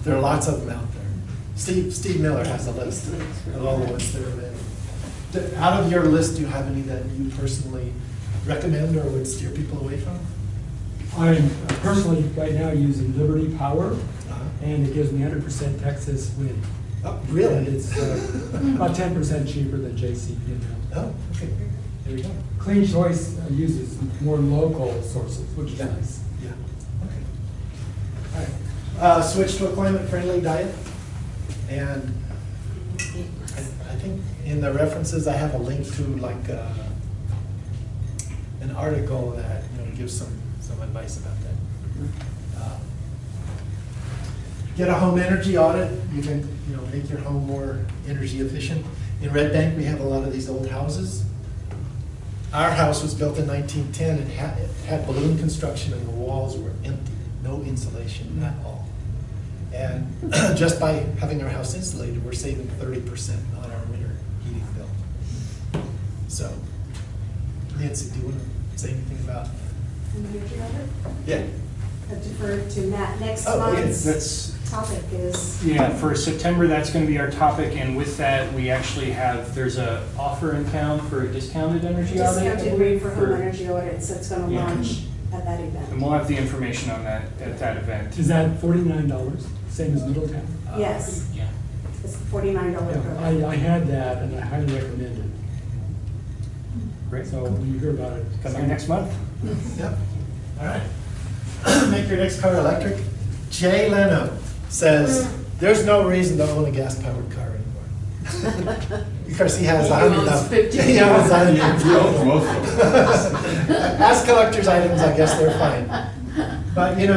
there are lots of them out there. Steve Miller has a list of all the ones that are available. Out of your list, do you have any that you personally recommend or would steer people away from? I'm personally right now using Liberty Power, and it gives me 100% Texas wind. Oh, really? And it's about 10% cheaper than JCP&L. Oh, okay. There you go. Clean Choice uses more local sources, which is nice. Yeah. Okay. All right. Switch to a climate-friendly diet, and I think in the references I have a link to like an article that gives some advice about that. Get a home energy audit. You can make your home more energy efficient. In Red Bank, we have a lot of these old houses. Our house was built in 1910 and had balloon construction, and the walls were empty, no insulation at all. And just by having our house insulated, we're saving 30% on our winter heating bill. So, Nancy, do you want to say anything about? Yeah. I defer to Matt. Next okay. month's topic is? Yeah, for September, that's going to be our topic, and with that, we actually there's a offer in town for a discounted energy audit. Discounted rate for home energy audits that's going to Yeah. launch at that event. And we'll have the information on that at that event. Is that $49, same as Middletown? Yes. Yeah. It's $49 Yeah, program. I had that, and I highly recommend it. Great. So when you hear about it, Coming next month. Yep. All right. Make your next car electric. Jay Leno says there's no reason to own a gas-powered car anymore. Because he has 100 of them. He owns 100 of them. As collector's items, I guess they're fine. But you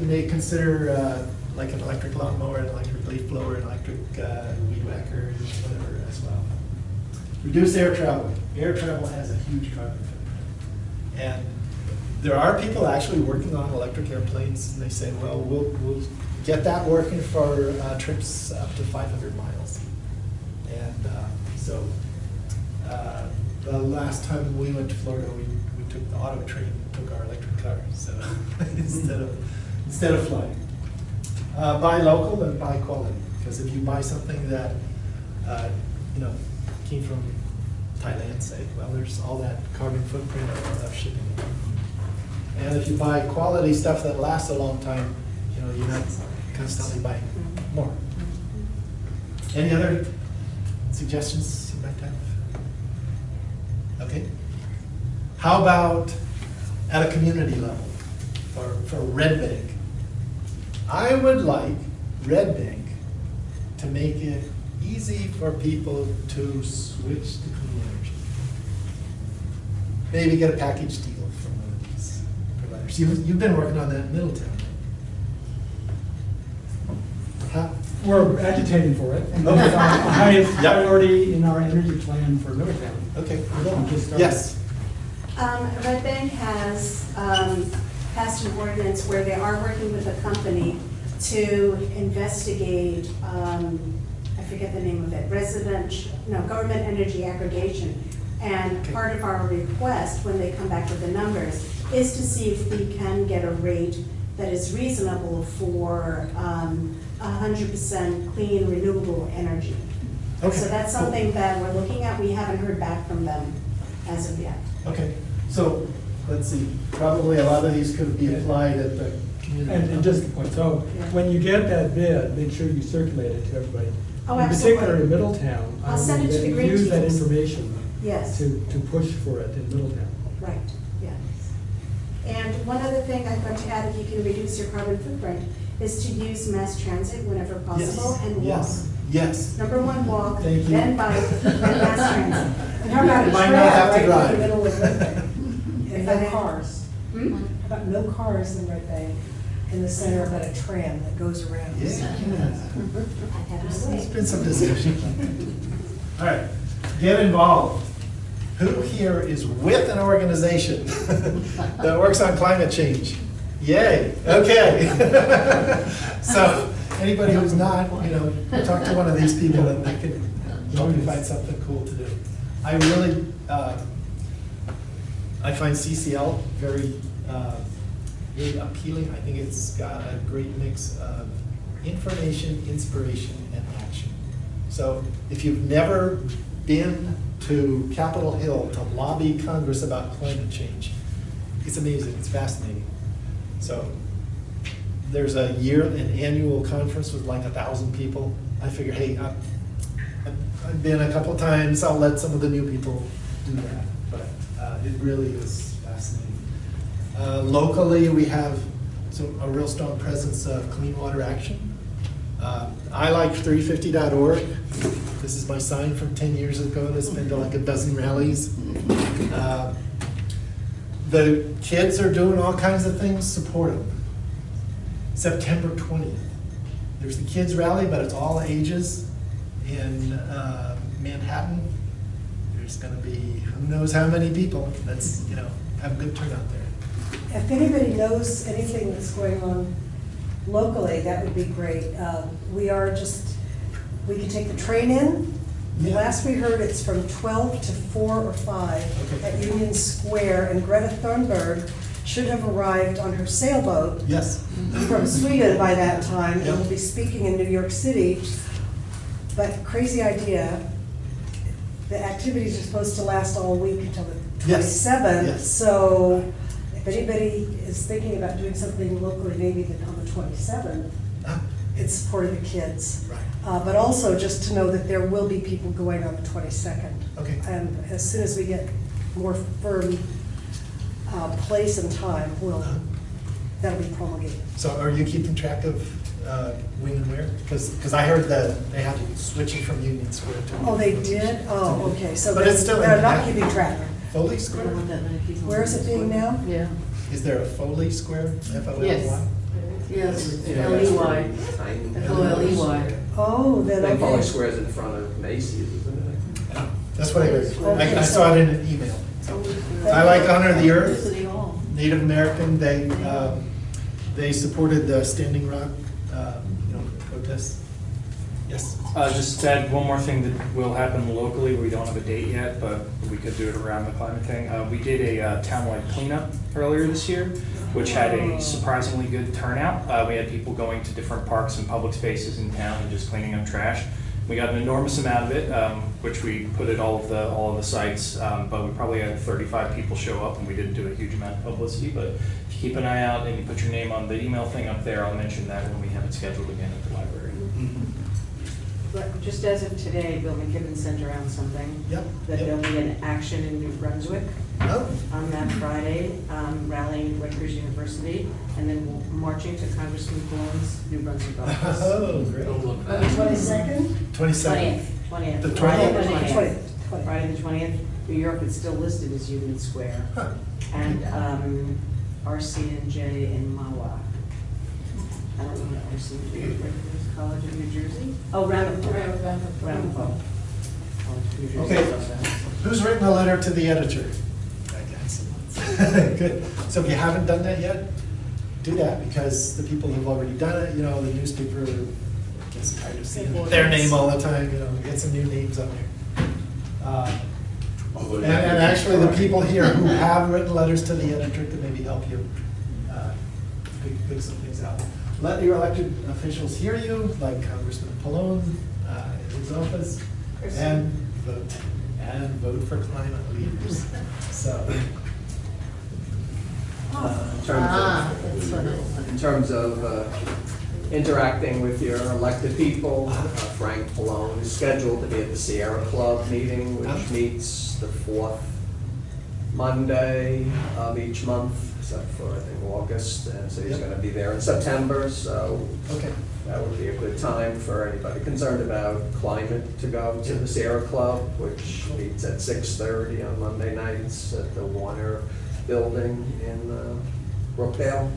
may consider like an electric lawnmower, an electric leaf blower, an electric weed whacker, whatever as well. Reduce air travel. Air travel has a huge carbon footprint. And there are people actually working on electric airplanes, and they say, well, we'll get that working for trips up to 500 miles. And so the last time we went to Florida, we took the auto train and took our electric car, so instead of flying. Buy local and buy quality, because if you buy something that came from Thailand, say, well, there's all that carbon footprint of shipping it. And if you buy quality stuff that lasts a long time, you're not constantly buying more. Any other suggestions you might have? Okay. How about at a community level for Red Bank? I would like Red Bank to make it easy for people to switch to clean energy? Maybe get a package deal from one of these providers. You've been working on that in Middletown. How? We're agitating for it, and Okay. that's our highest Yep. priority in our energy plan for Middletown. Okay. We just started. Yes. Red Bank has passed an ordinance where they are working with a company to investigate, I forget the name of it, government energy aggregation. And Okay. part of our request, when they come back with the numbers, is to see if we can get a rate that is reasonable for 100% clean, renewable energy. Okay, So that's cool. something that we're looking at. We haven't heard back from them as of yet. Okay, so, let's see, probably a lot of these could be applied at the community. And just a point, so Yeah. when you get that bid, make sure you circulate it to everybody. Oh, In particular absolutely. in Middletown. I'll send it to the green Use that teams. information Yes. to push for it in Middletown. Right, yes. And one other thing I'd like to add, if you can reduce your carbon footprint, is to use mass transit whenever possible and walk. Yes, yes. Number one, walk, Thank you. then bike, then mass transit. And how about a Might trail not have to right in drive. the middle of Red Bank? And no Okay. cars. Hmm? How about no cars in Red Bank, in the center, but a tram that goes around? Yeah. I have to There's say. been some discussion. All right, get involved. Who here is with an organization that works on climate change? Yay, okay. So, anybody who's not, talk to one of these people and they can help you find something cool to do. I really, I find CCL very, very appealing. I think it's got a great mix of information, inspiration, and action. So if you've never been to Capitol Hill to lobby Congress about climate change, it's amazing, it's fascinating. So there's an annual conference with like 1,000 people. I figure, hey, I've been a couple times, I'll let some of the new people do that. But it really is fascinating. Locally, we have a real strong presence of Clean Water Action. I like 350.org. This is my sign from 10 years ago. That's been to like a dozen rallies. The kids are doing all kinds of things, support them. September 20th. There's the kids rally, but it's all ages in Manhattan. There's gonna be who knows how many people. That's, have a good turnout there. If anybody knows anything that's going on locally, that would be great. We can take the train in. Yeah. Last we heard, it's from 12 to 4 or 5 Okay. at Union Square, and Greta Thunberg should have arrived on her sailboat Yes. from Sweden by that time, and Yep. will be speaking in New York City. But crazy idea, the activities are supposed to last all week until the Yes. 27th. Yes. So if anybody is thinking about doing something locally, maybe then on the 27th, in support of the kids. Right. But also just to know that there will be people going on the 22nd. Okay. And as soon as we get more firm place and time, that'll be promulgated. So are you keeping track of when and where? Because I heard that they have switching from Union Square to. Oh, they did? Oh, okay, so But it's still in they're not Manhattan. keeping track. Foley I Square? don't want that many people. Where is it being now? Yeah, Is there a Foley Square? F-O-L-Y? yes, yes, Yeah, L-E-Y, Tiny. F-O-L-E-y. Oh, then They follow okay. squares in front of Macy's, isn't it? Yeah, that's what I heard. Okay, I saw it in an email. I like Honor the Earth. City Hall. Native American, they supported the Standing Rock, protests. Yes. Just to add one more thing that will happen locally, we don't have a date yet, but we could do it around the climate thing. We did a townwide cleanup earlier this year, which had a surprisingly good turnout. We had people going to different parks and public spaces in town and just cleaning up trash. We got an enormous amount of it, which we put at all of the sites, but we probably had 35 people show up, and we didn't do a huge amount of publicity. But if you keep an eye out and you put your name on the email thing up there, I'll mention that when we have it scheduled again at the library. just as of today, Bill McKibben sent around something. Yep, That yep. there'll be an action in New Brunswick Oh, on that Friday, rallying at Rutgers University, and then marching to Congressman Pallone's New Brunswick office. oh, great. 22nd? 22nd. 20th. The Friday 20th? the 20th. 20th. Friday the 20th. New York is still listed as Union Square. Huh. And RC&J in Mawa. I don't know what RC&J is, Rutgers College of New Jersey? Oh, Ramapo. Ramapo. College of New Jersey Okay. is also- Who's written a letter to the editor? Good. So if you haven't done that yet, do that, because the people who've already done it, you know, the newspaper gets tired of seeing their name all the time, you know, get some new names on there. And actually, the people here who have written letters to the editor could maybe help you pick some things out. Let your elected officials hear you, like Congressman Pallone in his office, and vote for climate leaders. So. In terms of interacting with your elected people, Frank Pallone is scheduled to be at the Sierra Club meeting, which meets the fourth Monday of each month, except for, I think, August, and so he's gonna be there in September, so Okay. that would be a good time for anybody concerned about climate to go to the Sierra Club, which meets at 6:30 on Monday nights at the Warner Building in Brookdale.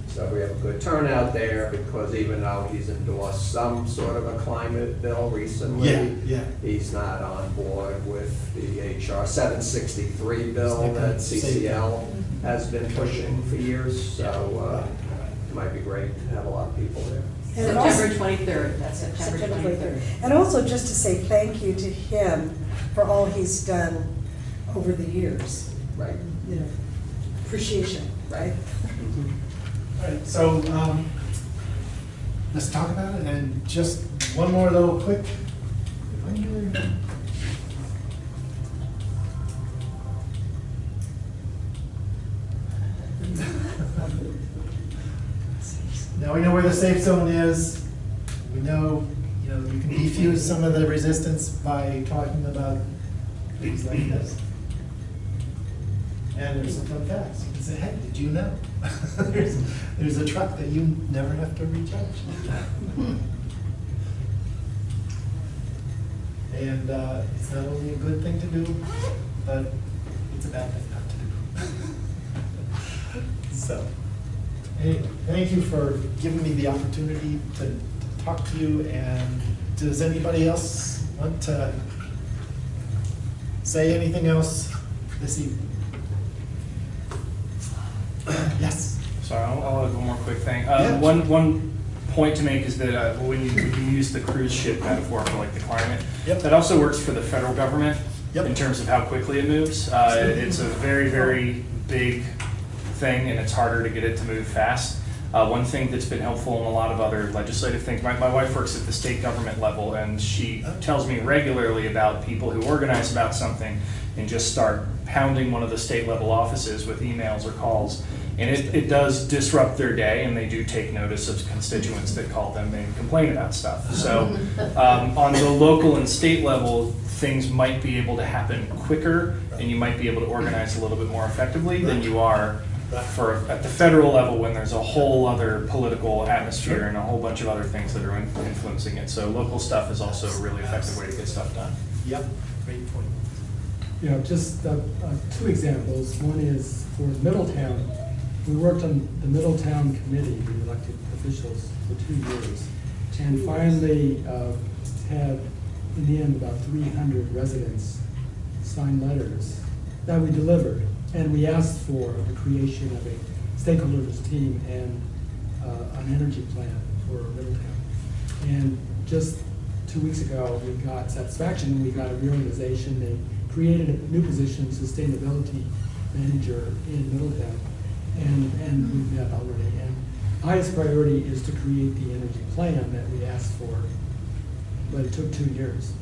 So we have a good turnout there, because even though he's endorsed some sort of a climate bill recently, Yeah. he's not on board with the HR 763 bill that CCL has been pushing for years, so it might be great to have a lot of people there. And also- September 23rd, that's September 23rd. And also just to say thank you to him for all he's done over the years. Right. You know, appreciation, right? All right, so let's talk about it, and just one more little quick reminder. Now we know where the safe zone is. We know, you know, you can defuse some of the resistance by talking about things like this. And there's some fun facts. You can say, hey, did you know? there's a truck that you never have to recharge. And it's not only a good thing to do, but it's a bad thing not to do. So, anyway, thank you for giving me the opportunity to talk to you. And does anybody else want to say anything else this evening? Yes. Sorry, I'll add one more quick thing. Yeah. One point to make is that when you use the cruise ship metaphor for like the climate, Yep. that also works for the federal government Yep. in terms of how quickly it moves. It's a very, very big thing, and it's harder to get it to move fast. One thing that's been helpful in a lot of other legislative things, my wife works at the state government level, and she tells me regularly about people who organize about something and just start pounding one of the state level offices with emails or calls. And it does disrupt their day, and they do take notice of constituents that call them and complain about stuff. So on the local and state level, things might be able to happen quicker, and you might be able to organize a little bit more effectively than you are at the federal level, when there's a whole other political atmosphere and a whole bunch of other things that are influencing it. So local stuff is also a really effective way to get stuff done. Yep, great point. You know, just two examples. One is for Middletown. We worked on the Middletown committee, the elected officials, for 2 years. And finally had, in the end, about 300 residents sign letters that we delivered. And we asked for the creation of a stakeholders team and an energy plan for Middletown. And just 2 weeks ago, we got satisfaction. We got a reorganization. They created a new position, sustainability manager in Middletown. And we've met already. And highest priority is to create the energy plan that we asked for, but it took 2 years.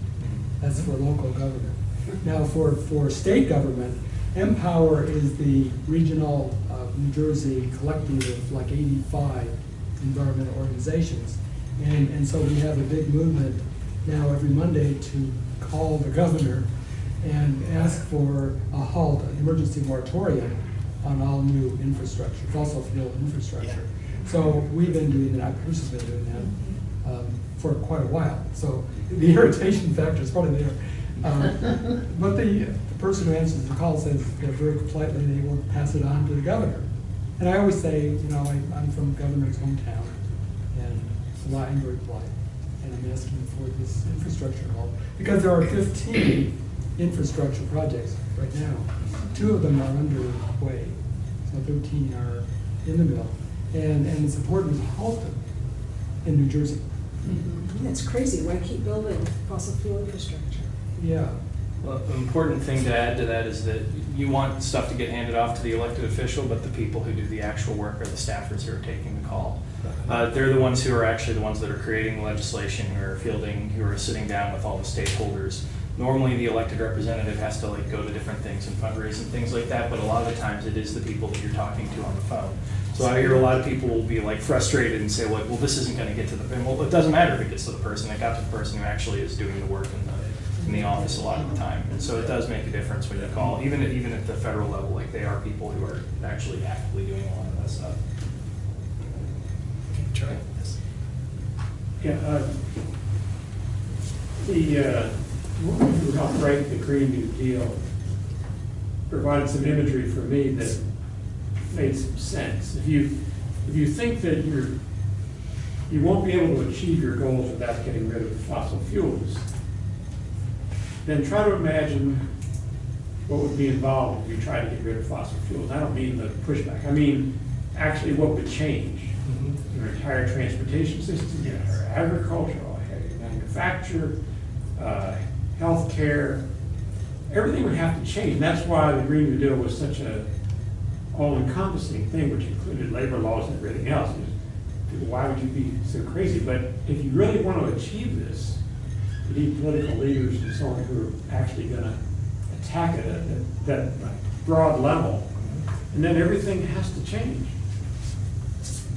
That's for local government. Now for state government, Empower is the regional New Jersey collective of like 85 environmental organizations. And so we have a big movement now every Monday to call the governor and ask for a halt, an emergency moratorium on all new infrastructure, fossil fuel infrastructure. So we've been doing that, Bruce has been doing that for quite a while. So the irritation factor is probably there. But the person who answers the call says that very politely they will pass it on to the governor. And I always say, you know, I'm from the governor's hometown, and I'm very polite, and I'm asking for this infrastructure help, because there are 15 infrastructure projects right now. 2 of them are underway, so 13 are in the middle. And it's important to halt them in New Jersey. That's crazy, why keep building fossil fuel infrastructure? Yeah. Well, the important thing to add to that is that you want stuff to get handed off to the elected official, but the people who do the actual work are the staffers who are taking the call. They're the ones who are actually the ones that are creating the legislation, who are fielding, who are sitting down with all the stakeholders. Normally, the elected representative has to like go to different things and fundraise and things like that, but a lot of the times it is the people that you're talking to on the phone. So I hear a lot of people will be like frustrated and say, like, well, this isn't going to get to the, and well, it doesn't matter if it gets to the person. It got to the person who actually is doing the work in the office a lot of the time. And so it does make a difference when you call, even at the federal level, like they are people who are actually actively doing a lot of that stuff. Try this. Yeah, the woman who helped write the Green New Deal provided some imagery for me that made some sense. If you think that you won't be able to achieve your goals without getting rid of fossil fuels, then try to imagine what would be involved if you try to get rid of fossil fuels. I don't mean the pushback. I mean actually what would change. Your entire transportation system, your entire agriculture, manufacture, healthcare, everything would have to change. And that's why the Green New Deal was such a all-encompassing thing, which included labor laws and everything else. Why would you be so crazy? But if you really want to achieve this, you need political leaders and so on who are actually going to attack it at that broad level. And then everything has to change.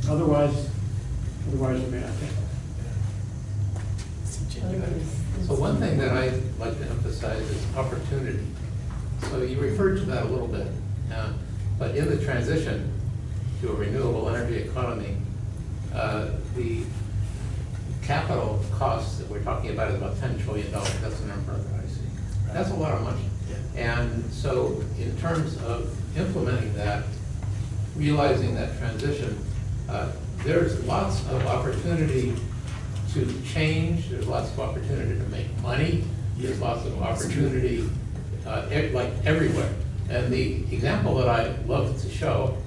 Otherwise you may not get it. So one thing that I'd like to emphasize is opportunity. So you referred to that a little bit, but in the transition to a renewable energy economy, the capital costs that we're talking about is about $10 trillion. That's the number that I see. That's a lot of money. And so in terms of implementing that, realizing that transition, there's lots of opportunity to change, there's lots of opportunity to make money, there's lots of opportunity like everywhere. And the example that I love to show,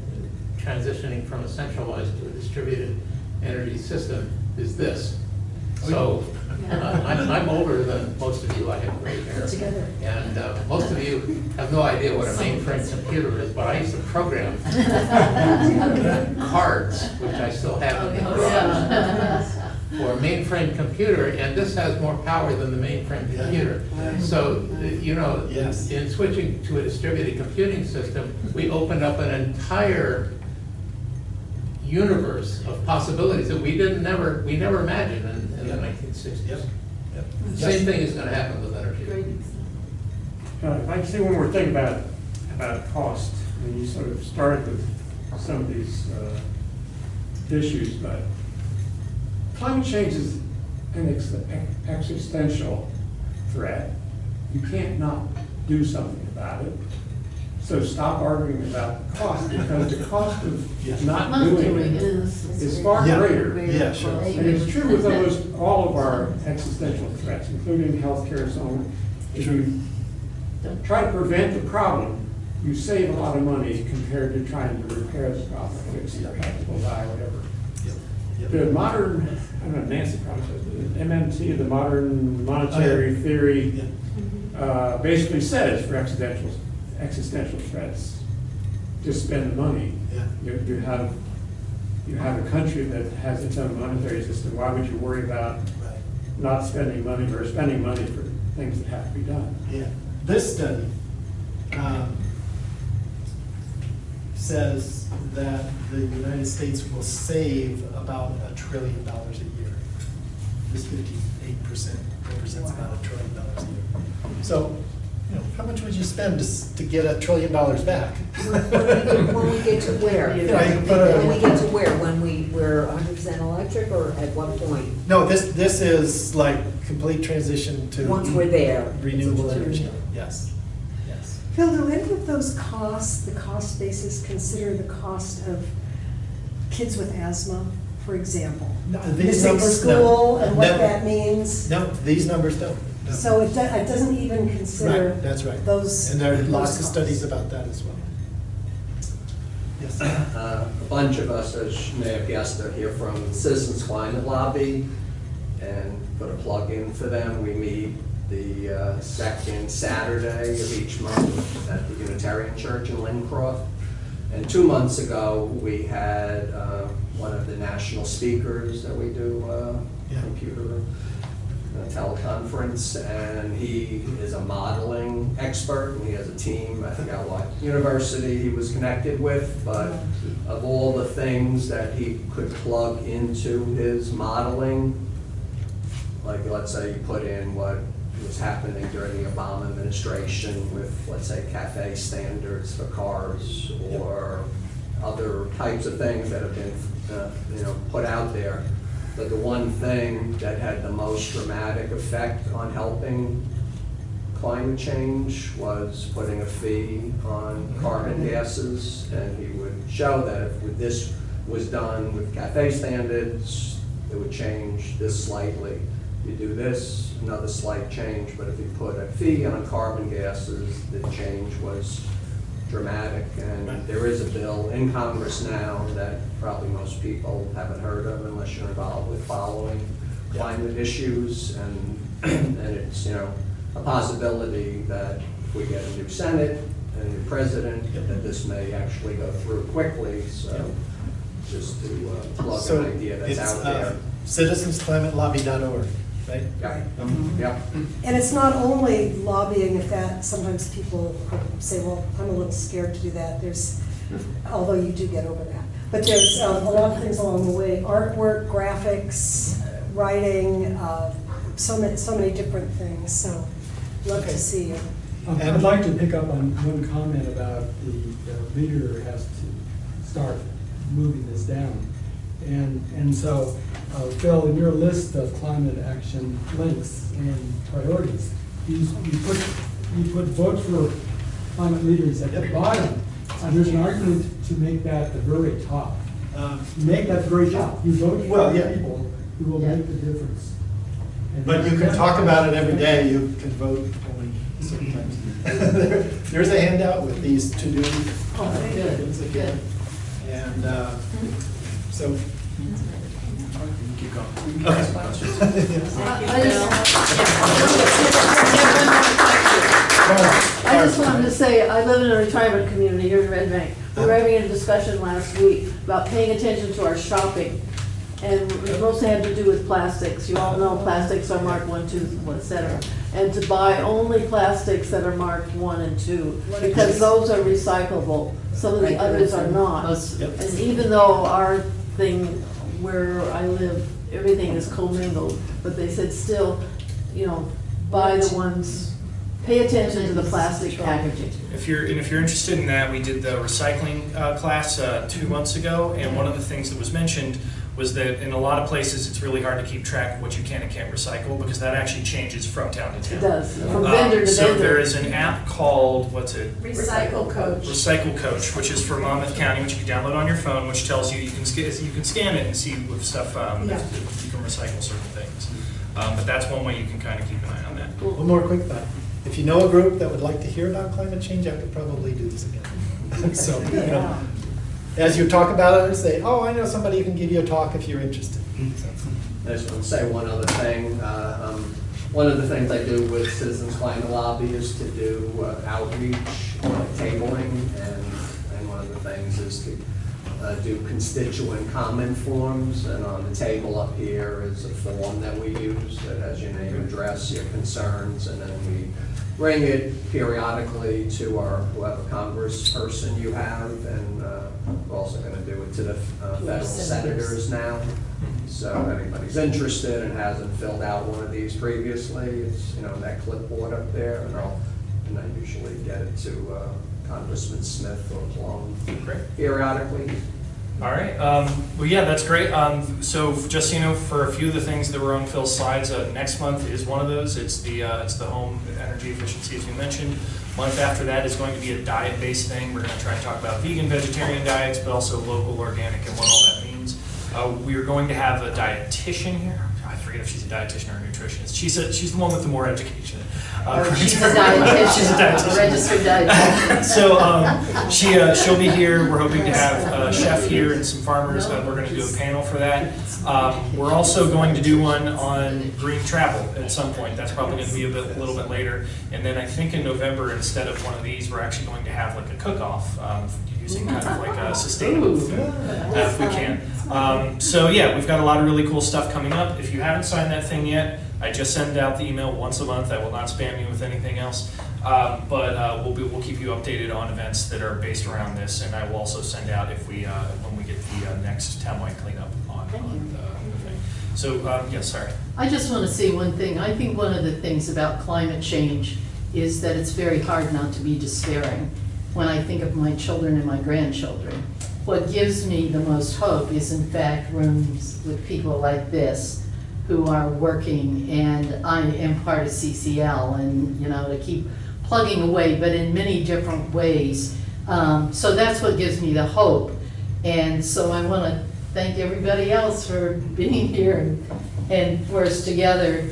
transitioning from a centralized to a distributed energy system, is this. So I'm older than most of you. I have gray hair. And most of you have no idea what a mainframe computer is, but I used to program cards, which I still have in the garage, for a mainframe computer, and this has more power than the mainframe computer. So, you know, in switching to a distributed computing system, we opened up an entire universe of possibilities that we never imagined in the 1960s. Same thing is going to happen with energy. If I can say one more thing about cost. I mean, you sort of started with some of these issues, but climate change is an existential threat. You can't not do something about it. So stop arguing about the cost, because the cost of not doing it is far greater. Yeah, sure. And it's true with almost all of our existential threats, including healthcare and so on. If you try to prevent the problem, you save a lot of money compared to trying to repair the problem, fix it, have people die, whatever. The modern, I don't know, Nancy probably says, the MMT, the modern monetary theory, basically says for existential threats, just spend the money. You have a country that has its own monetary system. Why would you worry about not spending money or spending money for things that have to be done? This study says that the United States will save about $1 trillion a year this 58% represents about $1 trillion a year. So, how much would you spend to get $1 trillion back? When we get to where? You can put When we get to where? When we're 100% electric, or at what point? No, this is like complete transition to. Once we're there. Renewable energy, yes, yes. Phil, do any of those costs, the cost basis, consider the cost of kids with asthma, for example? No, these Missing numbers, school no. and what No. that means? No, these numbers don't. No. So it doesn't even consider Right, that's right. those. And there are lots of those studies costs. about that as well. Yes. A bunch of us, as you may have guessed, are here from the Citizens Climate Lobby, and put a plug in for them. We meet the second Saturday of each month at the Unitarian Church in Lincroft. And 2 months ago, we had one of the national speakers that we do computer teleconference, and he is a modeling expert, and he has a team. I forgot what university he was connected with, but of all the things that he could plug into his modeling, like let's say you put in what was happening during the Obama administration with, let's say, cafe standards for cars or other types of things that have been put out there. But the one thing that had the most dramatic effect on helping climate change was putting a fee on carbon gases, and he would show that if this was done with cafe standards, it would change this slightly. You do this, another slight change, but if you put a fee on carbon gases, the change was dramatic. And there is a bill in Congress now that probably most people haven't heard of unless you're involved with following climate issues, and it's a possibility that if we get a new Senate and a new president, that this may actually go through quickly. So just to plug an idea that's out there. Citizensclimatelobby.org, right? Yeah. Yeah. And it's not only lobbying, if that, sometimes people say, well, I'm a little scared to do that. Although you do get over that. But there's a lot of things along the way, artwork, graphics, writing, so many different things, so love to see you. I'd like to pick up on one comment about the leader has to start moving this down. And so, Phil, in your list of climate action links and priorities, you put vote for climate leaders at the bottom. And there's an argument to make that the very top. Make that the very top. You vote for people who will make the difference. But you can talk about it every day. You can vote only certain times. There's a handout with these to-do items again. And so, keep going. I just wanted to say, I live in a retirement community here in Red Bank. We were having a discussion last week about paying attention to our shopping. And it mostly had to do with plastics. You all know plastics are marked 1, 2, et cetera. And to buy only plastics that are marked 1 and 2, because those are recyclable. Some of the others are not. And even though our thing where I live, everything is commingled, but they said still, buy the ones, pay attention to the plastic packaging. If you're interested in that, we did the recycling class 2 months ago, and one of the things that was mentioned was that in a lot of places it's really hard to keep track of what you can and can't recycle, because that actually changes from town to town. It does, from vendor to so vendor. there is an app called, what's it? Recycle Coach. Recycle Coach, which is for Monmouth County, which you can download on your phone, which tells you you can scan it and see if stuff if you can recycle certain things. But that's one way you can kind of keep an eye on that. One more quick thought. If you know a group that would like to hear about climate change, I could probably do this again. So, as you talk about it, say, oh, I know somebody who can give you a talk if you're interested. I just want to say one other thing. One of the things I do with Citizens Climate Lobby is to do outreach, tabling, and one of the things is to do constituent comment forms. And on the table up here is a form that we use that has your name, address, your concerns, and then we bring it periodically to whoever congressperson you have, and we're also going to do it to the federal senators now. So if anybody's interested and hasn't filled out one of these previously, it's, that clipboard up there, and I usually get it to Congressman Smith or Pallone periodically. All right, well, yeah, that's great. So just so you know, for a few of the things that were on Phil's slides, next month is one of those. It's the home energy efficiency, as you mentioned. Month after that is going to be a diet-based thing. We're gonna try and talk about vegan, vegetarian diets, but also local, organic, and what all that means. We are going to have a dietitian here. I forget if she's a dietitian or a nutritionist. She's the one with the more education. She's a dietitian. She's a dietitian. Registered dietitian. So she'll be here. We're hoping to have a chef here and some farmers. We're going to do a panel for that. We're also going to do one on green travel at some point. That's probably going to be a little bit later. And then I think in November, instead of one of these, we're actually going to have like a cook-off using kind of like a sustainable food if we can. So yeah, we've got a lot of really cool stuff coming up. If you haven't signed that thing yet, I just send out the email once a month. I will not spam you with anything else, but we'll keep you updated on events that are based around this, and I will also send out if we when we get the next townwide cleanup on the thing. So yes, sorry. I just want to say one thing. I think one of the things about climate change is that it's very hard not to be despairing. When I think of my children and my grandchildren, what gives me the most hope is in fact rooms with people like this who are working, and I am part of CCL, and to keep plugging away, but in many different ways. So that's what gives me the hope. And so I want to thank everybody else for being here and for us together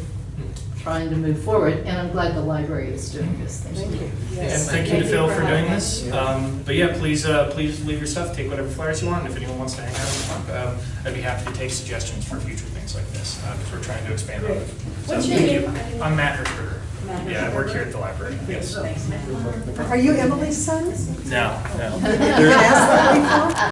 trying to move forward. And I'm glad the library is doing this. Thank you. And thank you to Phil for doing this. But yeah, please leave your stuff, take whatever flyers you want. If anyone wants to hang out and talk, I'd be happy to take suggestions for future things like this, because we're trying to expand on it. So What's your thank name? you. I'm Matt Hershberger. Yeah, I work here at the library. Yes. Are you Emily's son? No, no. Did you ask that before?